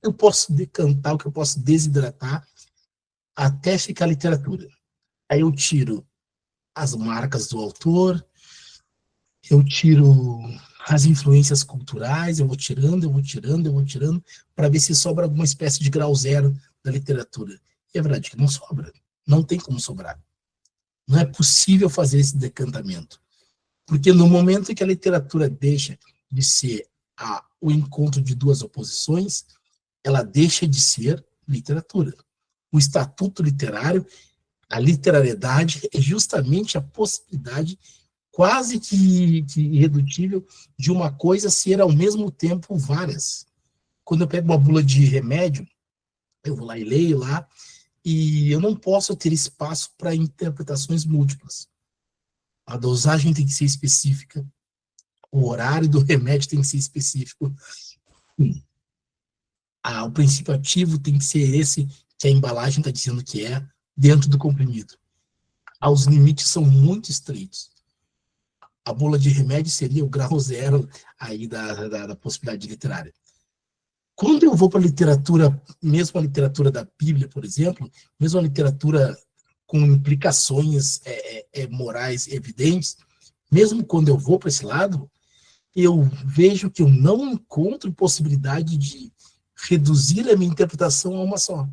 eu posso decantar, o que eu posso desidratar até ficar literatura. Aí eu tiro as marcas do autor, eu tiro as influências culturais, eu vou tirando, para ver se sobra alguma espécie de grau zero da literatura. E é verdade que não sobra. Não tem como sobrar. Não é possível fazer esse decantamento. Porque no momento em que a literatura deixa de ser o encontro de duas oposições, ela deixa de ser literatura. O estatuto literário, a literariedade, é justamente a possibilidade quase que irredutível de uma coisa ser ao mesmo tempo várias. Quando eu pego uma bula de remédio, eu vou lá e leio lá, e eu não posso ter espaço para interpretações múltiplas. A dosagem tem que ser específica, o horário do remédio tem que ser específico, o princípio ativo tem que ser esse que a embalagem está dizendo que é, dentro do comprimido. Os limites são muito estreitos. A bula de remédio seria o grau zero aí da possibilidade literária. Quando eu vou para a literatura, mesmo a literatura da Bíblia, por exemplo, mesmo a literatura com implicações morais evidentes, mesmo quando eu vou para esse lado, eu vejo que eu não encontro possibilidade de reduzir a minha interpretação a uma só.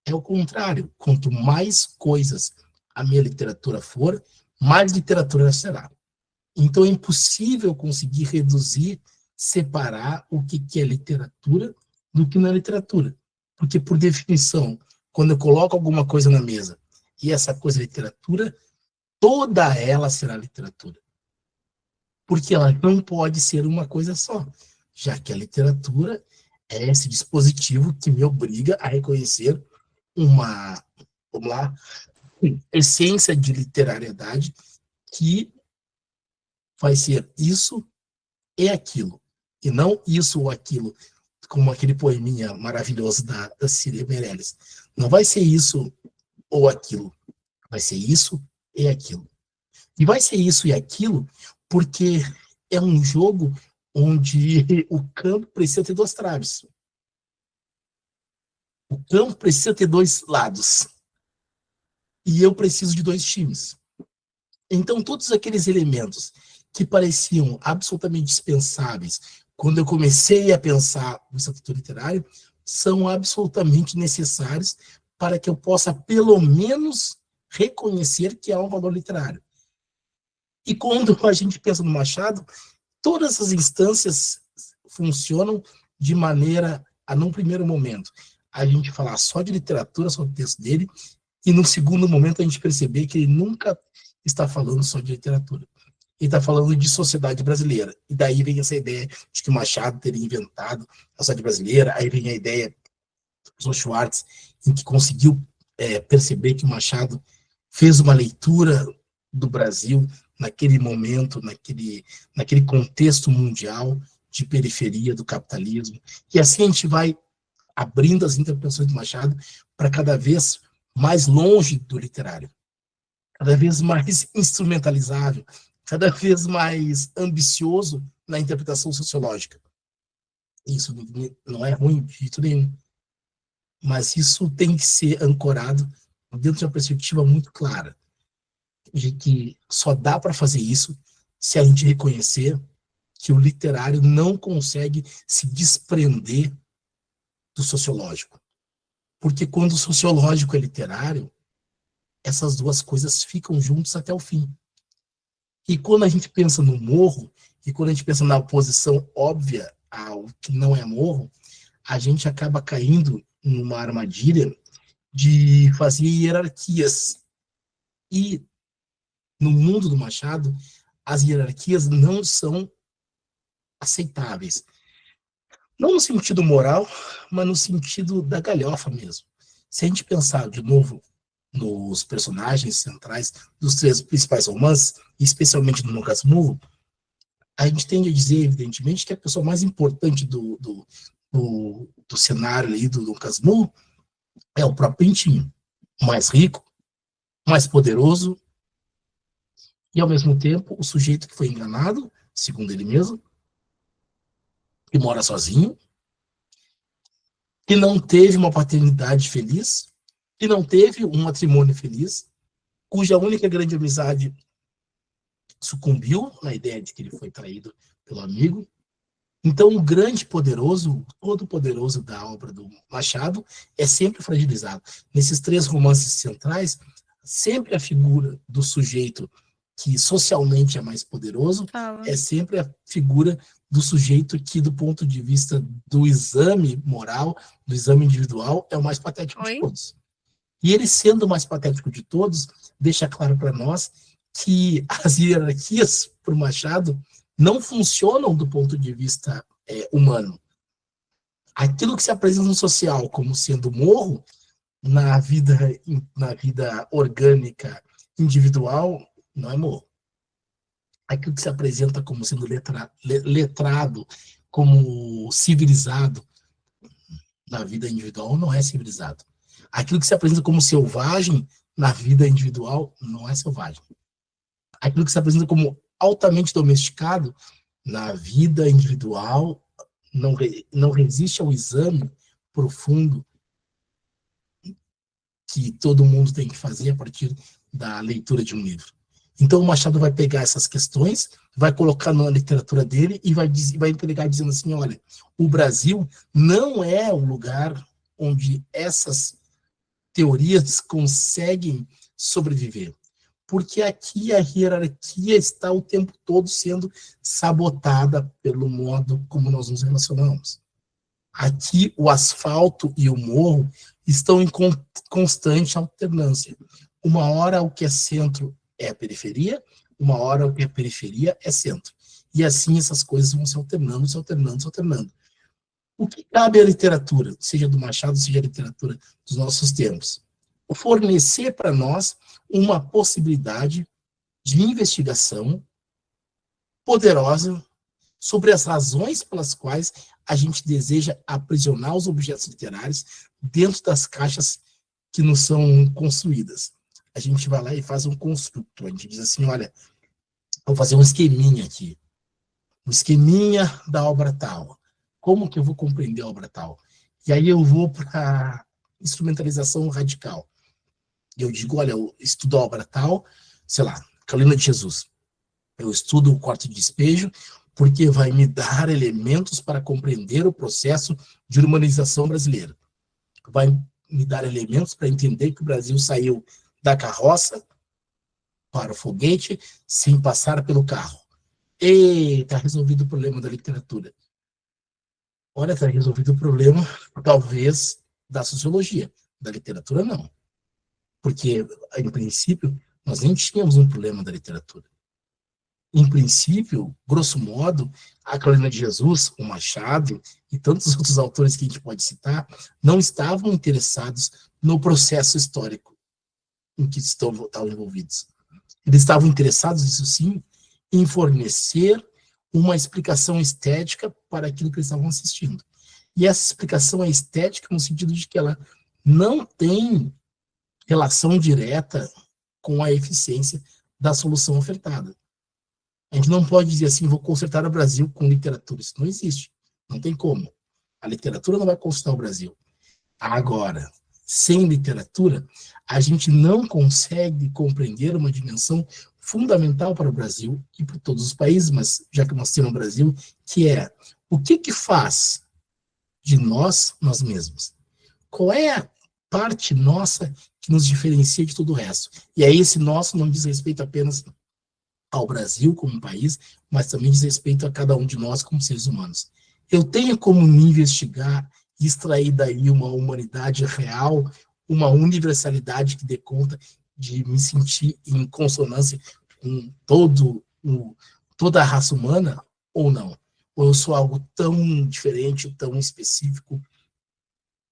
É o contrário. Quanto mais coisas a minha literatura for, mais literatura ela será. Então é impossível conseguir reduzir, separar o que é literatura do que na literatura. Porque, por definição, quando eu coloco alguma coisa na mesa e essa coisa é literatura, toda ela será literatura. Porque ela não pode ser uma coisa só, já que a literatura é esse dispositivo que me obriga a reconhecer uma, vamos lá, essência de literariedade que vai ser isso e aquilo, e não isso ou aquilo, como aquele poeminha maravilhoso da Cília Meirelles. Não vai ser isso ou aquilo, vai ser isso e aquilo. E vai ser isso e aquilo porque é um jogo onde o campo precisa ter duas traves. O campo precisa ter dois lados. E eu preciso de dois times. Então, todos aqueles elementos que pareciam absolutamente dispensáveis quando eu comecei a pensar no Estatuto Literário são absolutamente necessários para que eu possa, pelo menos, reconhecer que há um valor literário. E quando a gente pensa no Machado, todas as instâncias funcionam de maneira a, num primeiro momento, a gente falar só de literatura, só do texto dele, e no segundo momento a gente perceber que ele nunca está falando só de literatura. Ele está falando de sociedade brasileira. E daí vem essa ideia de que Machado teria inventado a sociedade brasileira, aí vem a ideia do Schwartz, em que conseguiu perceber que o Machado fez uma leitura do Brasil naquele momento, naquele contexto mundial de periferia do capitalismo. E assim a gente vai abrindo as interpretações do Machado para cada vez mais longe do literário, cada vez mais instrumentalizável, cada vez mais ambicioso na interpretação sociológica. Isso não é ruim de jeito nenhum, mas isso tem que ser ancorado dentro de uma perspectiva muito clara, de que só dá para fazer isso se a gente reconhecer que o literário não consegue se desprender do sociológico. Porque quando o sociológico é literário, essas duas coisas ficam juntas até o fim. E quando a gente pensa no morro, e quando a gente pensa na oposição óbvia ao que não é morro, a gente acaba caindo numa armadilha de fazer hierarquias. E no mundo do Machado, as hierarquias não são aceitáveis. Não no sentido moral, mas no sentido da galhofa mesmo. Se a gente pensar de novo nos personagens centrais dos três principais romances, especialmente no Lucas Murro, a gente tende a dizer, evidentemente, que a pessoa mais importante do cenário ali do Lucas Murro é o próprio Pintinho, mais rico, mais poderoso, e, ao mesmo tempo, o sujeito que foi enganado, segundo ele mesmo, que mora sozinho, que não teve uma paternidade feliz, que não teve um matrimônio feliz, cuja única grande amizade sucumbiu na ideia de que ele foi traído pelo amigo. Então, o grande poderoso, o todo-poderoso da obra do Machado é sempre fragilizado. Nesses três romances centrais, sempre a figura do sujeito que socialmente é mais poderoso é sempre a figura do sujeito que, do ponto de vista do exame moral, do exame individual, é o mais patético de todos. E ele, sendo o mais patético de todos, deixa claro para nós que as hierarquias, para o Machado, não funcionam do ponto de vista humano. Aquilo que se apresenta no social como sendo morro, na vida orgânica individual, não é morro. Aquilo que se apresenta como sendo letrado, como civilizado, na vida individual, não é civilizado. Aquilo que se apresenta como selvagem, na vida individual, não é selvagem. Aquilo que se apresenta como altamente domesticado, na vida individual, não resiste ao exame profundo que todo mundo tem que fazer a partir da leitura de um livro. Então, o Machado vai pegar essas questões, vai colocar na literatura dele e vai entregar dizendo assim, olha, o Brasil não é o lugar onde essas teorias conseguem sobreviver. Porque aqui a hierarquia está o tempo todo sendo sabotada pelo modo como nós nos relacionamos. Aqui, o asfalto e o morro estão em constante alternância. Uma hora o que é centro é periferia, uma hora o que é periferia é centro. E assim essas coisas vão se alternando, se alternando, se alternando. O que cabe à literatura, seja do Machado, seja a literatura dos nossos tempos? Fornecer para nós uma possibilidade de investigação poderosa sobre as razões pelas quais a gente deseja aprisionar os objetos literários dentro das caixas que nos são construídas. A gente vai lá e faz um construto. A gente diz assim, olha, vou fazer um esqueminha aqui. Um esqueminha da obra tal. Como que eu vou compreender a obra tal? E aí eu vou para instrumentalização radical. Eu digo, olha, eu estudo a obra tal, sei lá, Carolina de Jesus. Eu estudo o Corte de Despejo, porque vai me dar elementos para compreender o processo de urbanização brasileira. Vai me dar elementos para entender que o Brasil saiu da carroça para o foguete sem passar pelo carro. E está resolvido o problema da literatura. Olha, está resolvido o problema, talvez, da sociologia. Da literatura, não. Porque, em princípio, nós nem tínhamos um problema da literatura. Em princípio, grosso modo, a Carolina de Jesus, o Machado e tantos outros autores que a gente pode citar, não estavam interessados no processo histórico em que estavam envolvidos. Eles estavam interessados, isso sim, em fornecer uma explicação estética para aquilo que eles estavam assistindo. E essa explicação é estética no sentido de que ela não tem relação direta com a eficiência da solução ofertada. A gente não pode dizer assim, vou consertar o Brasil com literatura. Isso não existe. Não tem como. A literatura não vai consertar o Brasil. Agora, sem literatura, a gente não consegue compreender uma dimensão fundamental para o Brasil e para todos os países, mas já que nós temos o Brasil, que é o que faz de nós mesmos? Qual é a parte nossa que nos diferencia de todo o resto? E aí esse nosso não diz respeito apenas ao Brasil como país, mas também diz respeito a cada um de nós como seres humanos. Eu tenho como me investigar e extrair daí uma humanidade real, uma universalidade que dê conta de me sentir em consonância com toda a raça humana, ou não? Ou eu sou algo tão diferente, tão específico,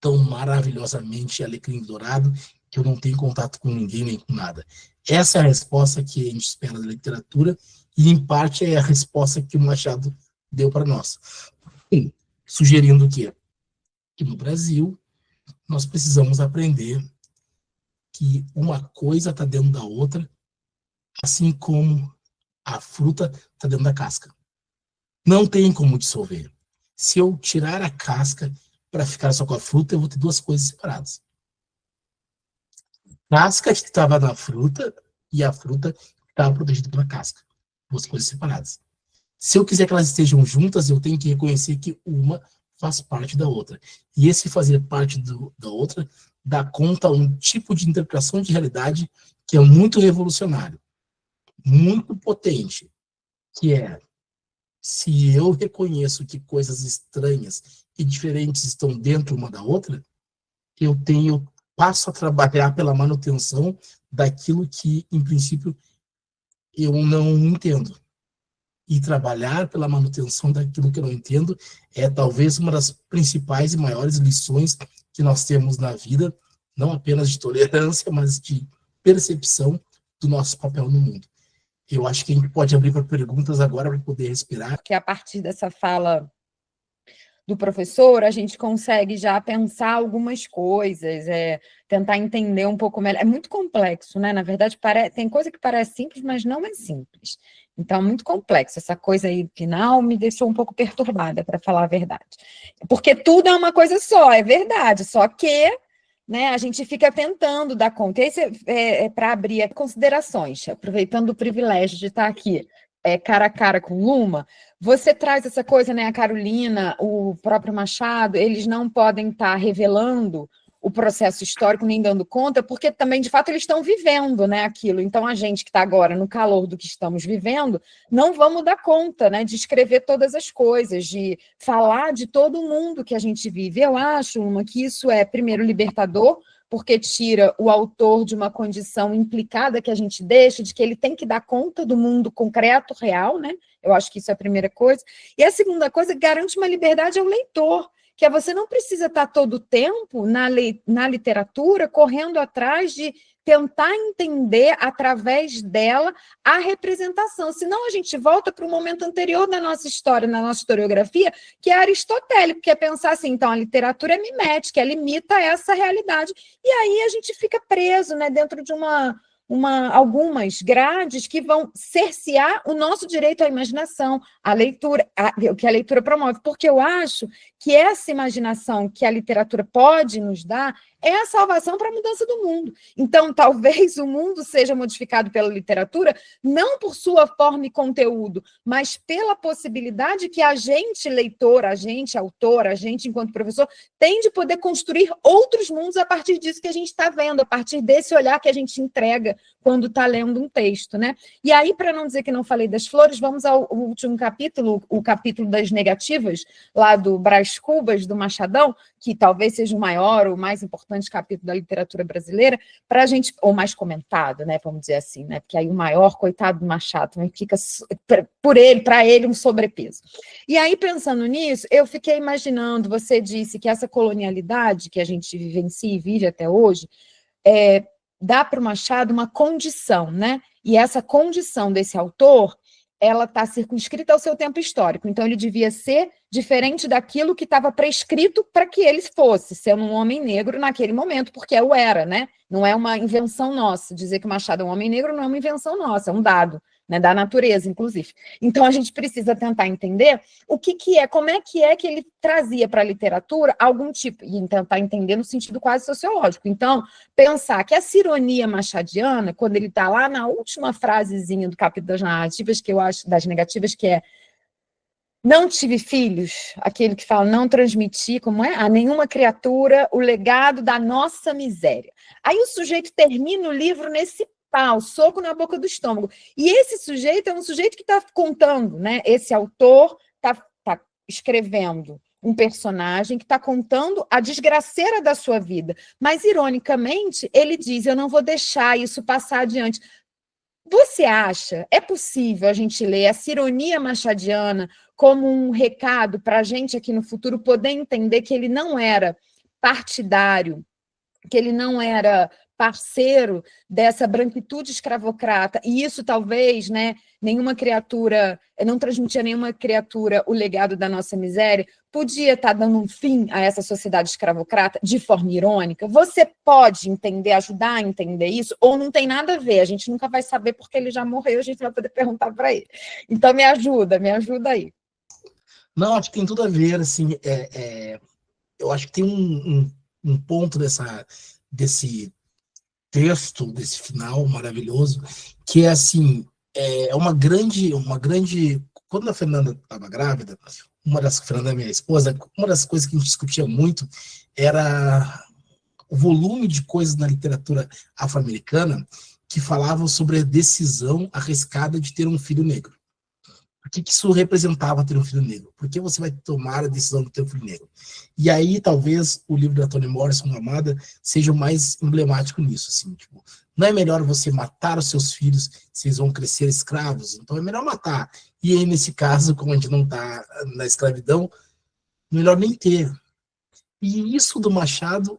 tão maravilhosamente alecrim dourado, que eu não tenho contato com ninguém nem com nada? Essa é a resposta que a gente espera da literatura, e em parte é a resposta que o Machado deu para nós. Sugerindo que no Brasil nós precisamos aprender que uma coisa está dentro da outra, assim como a fruta está dentro da casca. Não tem como dissolver. Se eu tirar a casca para ficar só com a fruta, eu vou ter duas coisas separadas. Casca que estava na fruta e a fruta que estava protegida pela casca. Duas coisas separadas. Se eu quiser que elas estejam juntas, eu tenho que reconhecer que uma faz parte da outra. E esse fazer parte da outra dá conta a um tipo de interpretação de realidade que é muito revolucionário, muito potente, que é, se eu reconheço que coisas estranhas e diferentes estão dentro uma da outra, eu passo a trabalhar pela manutenção daquilo que, em princípio, eu não entendo. E trabalhar pela manutenção daquilo que eu não entendo é talvez uma das principais e maiores lições que nós temos na vida, não apenas de tolerância, mas de percepção do nosso papel no mundo. Eu acho que a gente pode abrir para perguntas agora para poder respirar. Que a partir dessa fala do professor, a gente consegue já pensar algumas coisas, tentar entender um pouco melhor. É muito complexo, né? Na verdade, tem coisa que parece simples, mas não é simples. Então, é muito complexo. Essa coisa aí final me deixou um pouco perturbada, para falar a verdade. Porque tudo é uma coisa só, é verdade, só que, né, a gente fica tentando dar conta. E aí, para abrir considerações, aproveitando o privilégio de estar aqui, cara a cara com Luma, você traz essa coisa, né? A Carolina, o próprio Machado, eles não podem estar revelando o processo histórico, nem dando conta, porque também, de fato, eles estão vivendo, né, aquilo. Então, a gente que está agora no calor do que estamos vivendo, não vamos dar conta, né, de escrever todas as coisas, de falar de todo mundo que a gente vive. Eu acho, que isso é, primeiro, libertador, porque tira o autor de uma condição implicada que a gente deixa, de que ele tem que dar conta do mundo concreto, real, né? Eu acho que isso é a primeira coisa. E a segunda coisa, garante uma liberdade ao leitor, que é você não precisa estar todo o tempo na literatura correndo atrás de tentar entender, através dela, a representação. Senão a gente volta para o momento anterior da nossa história, na nossa historiografia, que é aristotélico, que é pensar assim, então a literatura é mimética, ela imita essa realidade. E aí a gente fica preso, né, dentro de algumas grades que vão cercear o nosso direito à imaginação, à leitura, o que a leitura promove, porque eu acho que essa imaginação que a literatura pode nos dar é a salvação para a mudança do mundo. Então, talvez o mundo seja modificado pela literatura, não por sua forma e conteúdo, mas pela possibilidade que a gente, leitor, a gente, autor, a gente, enquanto professor, tem de poder construir outros mundos a partir disso que a gente está vendo, a partir desse olhar que a gente entrega quando está lendo um texto, né? E aí, para não dizer que não falei das flores, vamos ao último capítulo, o capítulo das negativas, lá do Brás Cubas, do Machadão, que talvez seja o maior, o mais importante capítulo da literatura brasileira, para a gente, ou mais comentado, né? Vamos dizer assim, né? Porque aí o maior, coitado do Machado, fica para ele, um sobrepeso. E aí, pensando nisso, eu fiquei imaginando, você disse que essa colonialidade que a gente vivencia e vive até hoje, dá para o Machado uma condição, né? E essa condição desse autor, ela está circunscrita ao seu tempo histórico. Então, ele devia ser diferente daquilo que estava prescrito para que ele fosse, sendo um homem negro naquele momento, porque o era, né? Não é uma invenção nossa. Dizer que o Machado é um homem negro não é uma invenção nossa, é um dado, né, da natureza, inclusive. Então, a gente precisa tentar entender o que é, como é que ele trazia para a literatura algum tipo, e tentar entender no sentido quase sociológico. Então, pensar que essa ironia machadiana, quando ele está lá na última frasezinha do capítulo das narrativas, que eu acho, das negativas, que é não tive filhos, aquele que fala não transmitir, como é? A nenhuma criatura o legado da nossa miséria. Aí o sujeito termina o livro nesse pau, soco na boca do estômago. E esse sujeito é um sujeito que está contando, né? Esse autor está escrevendo um personagem que está contando a desgraceira da sua vida. Mas, ironicamente, ele diz, eu não vou deixar isso passar adiante. Você acha, é possível a gente ler essa ironia machadiana como um recado para a gente aqui no futuro poder entender que ele não era partidário, que ele não era parceiro dessa branquitude escravocrata, e isso talvez, né, não transmitia a nenhuma criatura o legado da nossa miséria, podia estar dando um fim a essa sociedade escravocrata de forma irônica? Você pode entender, ajudar a entender isso, ou não tem nada a ver, a gente nunca vai saber porque ele já morreu, a gente vai poder perguntar para ele. Então me ajuda aí. Não, acho que tem tudo a ver, assim, eu acho que tem um ponto desse texto, desse final maravilhoso, que é assim, uma grande, quando a Fernanda estava grávida, Fernanda, minha esposa, uma das coisas que a gente discutia muito era o volume de coisas na literatura afro-americana que falavam sobre a decisão arriscada de ter um filho negro. O que isso representava ter um filho negro? Por que você vai tomar a decisão de ter um filho negro? E aí, talvez, o livro da Toni Morrison, Amada, seja o mais emblemático nisso. Assim, tipo, não é melhor você matar os seus filhos se eles vão crescer escravos? Então é melhor matar. E aí, nesse caso, como a gente não está na escravidão, melhor nem ter. E isso do Machado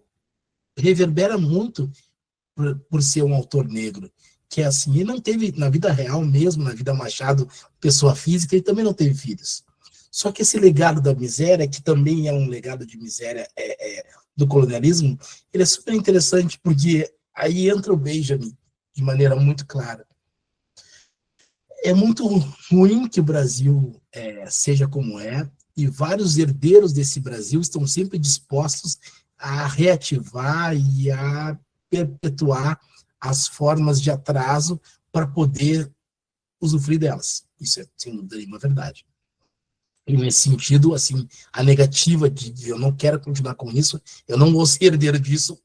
reverbera muito por ser um autor negro. Que é assim, ele não teve, na vida real mesmo, na vida Machado, pessoa física, ele também não teve filhos. Só que esse legado da miséria, que também é um legado de miséria do colonialismo, ele é super interessante, porque aí entra o Benjamin de maneira muito clara. É muito ruim que o Brasil seja como é, e vários herdeiros desse Brasil estão sempre dispostos a reativar e a perpetuar as formas de atraso para poder usufruir delas. Isso é, sem dúvida, uma verdade. E nesse sentido, assim, a negativa de eu não quero continuar com isso, eu não vou ser herdeiro disso,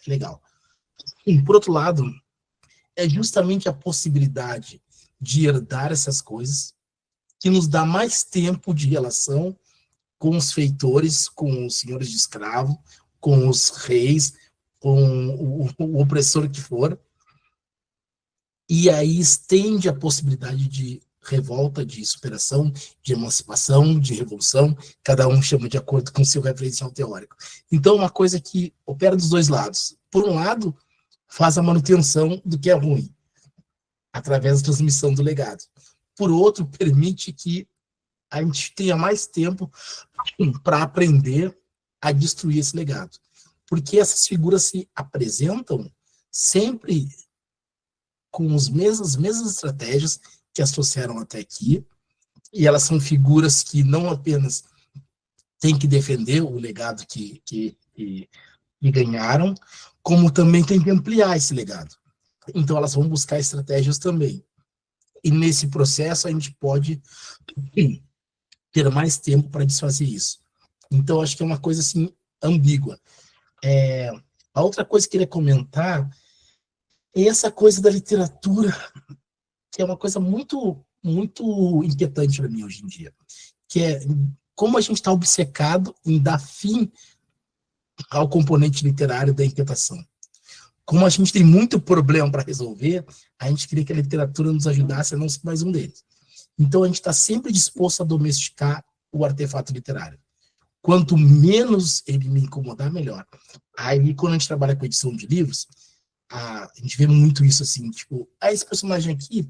é legal. E, por outro lado, é justamente a possibilidade de herdar essas coisas que nos dá mais tempo de relação com os feitores, com os senhores de escravo, com os reis, com o opressor que for, e aí estende a possibilidade de revolta, de superação, de emancipação, de revolução, cada um chama de acordo com o seu referencial teórico. Então, uma coisa que opera dos dois lados. Por um lado, faz a manutenção do que é ruim, através da transmissão do legado. Por outro, permite que a gente tenha mais tempo para aprender a destruir esse legado. Porque essas figuras se apresentam sempre com as mesmas estratégias que as trouxeram até aqui, e elas são figuras que não apenas têm que defender o legado que ganharam, como também têm que ampliar esse legado. Então, elas vão buscar estratégias também. E nesse processo, a gente pode ter mais tempo para desfazer isso. Então, acho que é uma coisa assim, ambígua. A outra coisa que eu queria comentar é essa coisa da literatura, que é uma coisa muito, muito inquietante para mim hoje em dia, que é como a gente está obcecado em dar fim ao componente literário da inquietação. Como a gente tem muito problema para resolver, a gente queria que a literatura nos ajudasse a não ser mais um deles. Então, a gente está sempre disposto a domesticar o artefato literário. Quanto menos ele me incomodar, melhor. Aí, quando a gente trabalha com edição de livros, a gente vê muito isso assim, tipo, esse personagem aqui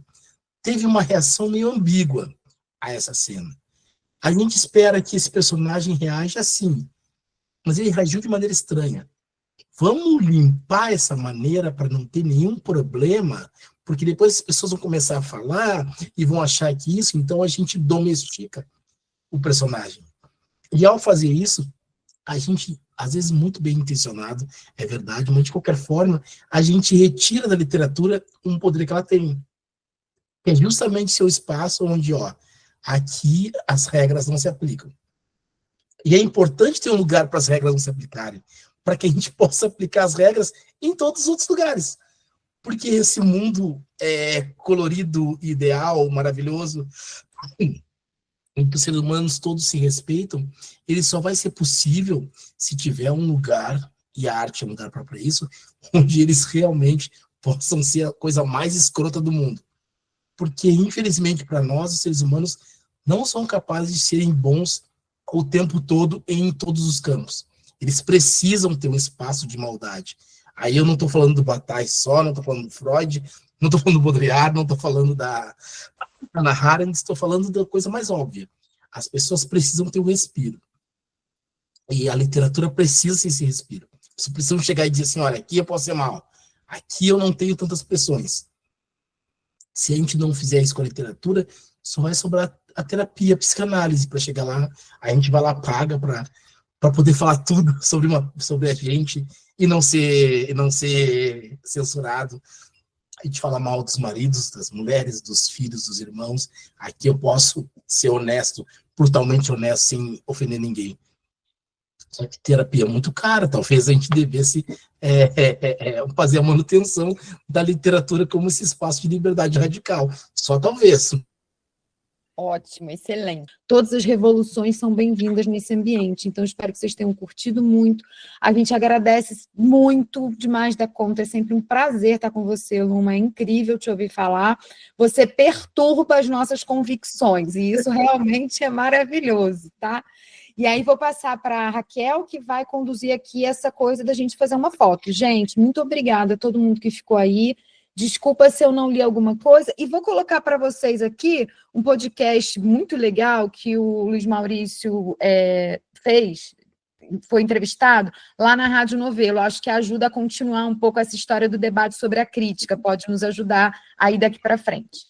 teve uma reação meio ambígua a essa cena. A gente espera que esse personagem reaja assim, mas ele reagiu de maneira estranha. Vamos limpar essa maneira para não ter nenhum problema, porque depois as pessoas vão começar a falar e vão achar que isso, então a gente domestica o personagem. E ao fazer isso, a gente, às vezes muito bem intencionado, é verdade, mas de qualquer forma, a gente retira da literatura um poder que ela tem. Que é justamente seu espaço onde, aqui as regras não se aplicam. E é importante ter um lugar para as regras não se aplicarem, para que a gente possa aplicar as regras em todos os outros lugares. Porque esse mundo colorido, ideal, maravilhoso, em que os seres humanos todos se respeitam, ele só vai ser possível se tiver um lugar, e a arte é um lugar para isso, onde eles realmente possam ser a coisa mais escrota do mundo. Porque, infelizmente, para nós, os seres humanos não são capazes de serem bons o tempo todo em todos os campos. Eles precisam ter um espaço de maldade. Aí eu não estou falando do Bataille só, não estou falando do Freud, não estou falando do Baudrillard, não estou falando da Hannah Arendt, estou falando da coisa mais óbvia. As pessoas precisam ter um respiro. E a literatura precisa ter esse respiro. Vocês precisam chegar e dizer assim, olha, aqui eu posso ser mal, aqui eu não tenho tantas pressões. Se a gente não fizer isso com a literatura, só vai sobrar a terapia, a psicanálise, para chegar lá, a gente vai lá, paga para poder falar tudo sobre a gente e não ser censurado. A gente fala mal dos maridos, das mulheres, dos filhos, dos irmãos. Aqui eu posso ser honesto, brutalmente honesto, sem ofender ninguém. Só que terapia é muito cara, talvez a gente devesse fazer a manutenção da literatura como esse espaço de liberdade radical. Só talvez. Ótimo, excelente. Todas as revoluções são bem-vindas nesse ambiente, então espero que vocês tenham curtido muito. A gente agradece muito, demais da conta, é sempre um prazer estar com você, Luma, é incrível te ouvir falar. Você perturba as nossas convicções, e isso realmente é maravilhoso, tá? E aí vou passar para a Raquel, que vai conduzir aqui essa coisa da gente fazer uma foto. Gente, muito obrigada a todo mundo que ficou aí. Desculpa se eu não li alguma coisa, e vou colocar para vocês aqui um podcast muito legal que o Luiz Maurício fez, foi entrevistado lá na Rádio Novelo. Acho que ajuda a continuar um pouco essa história do debate sobre a crítica, pode nos ajudar aí daqui para frente.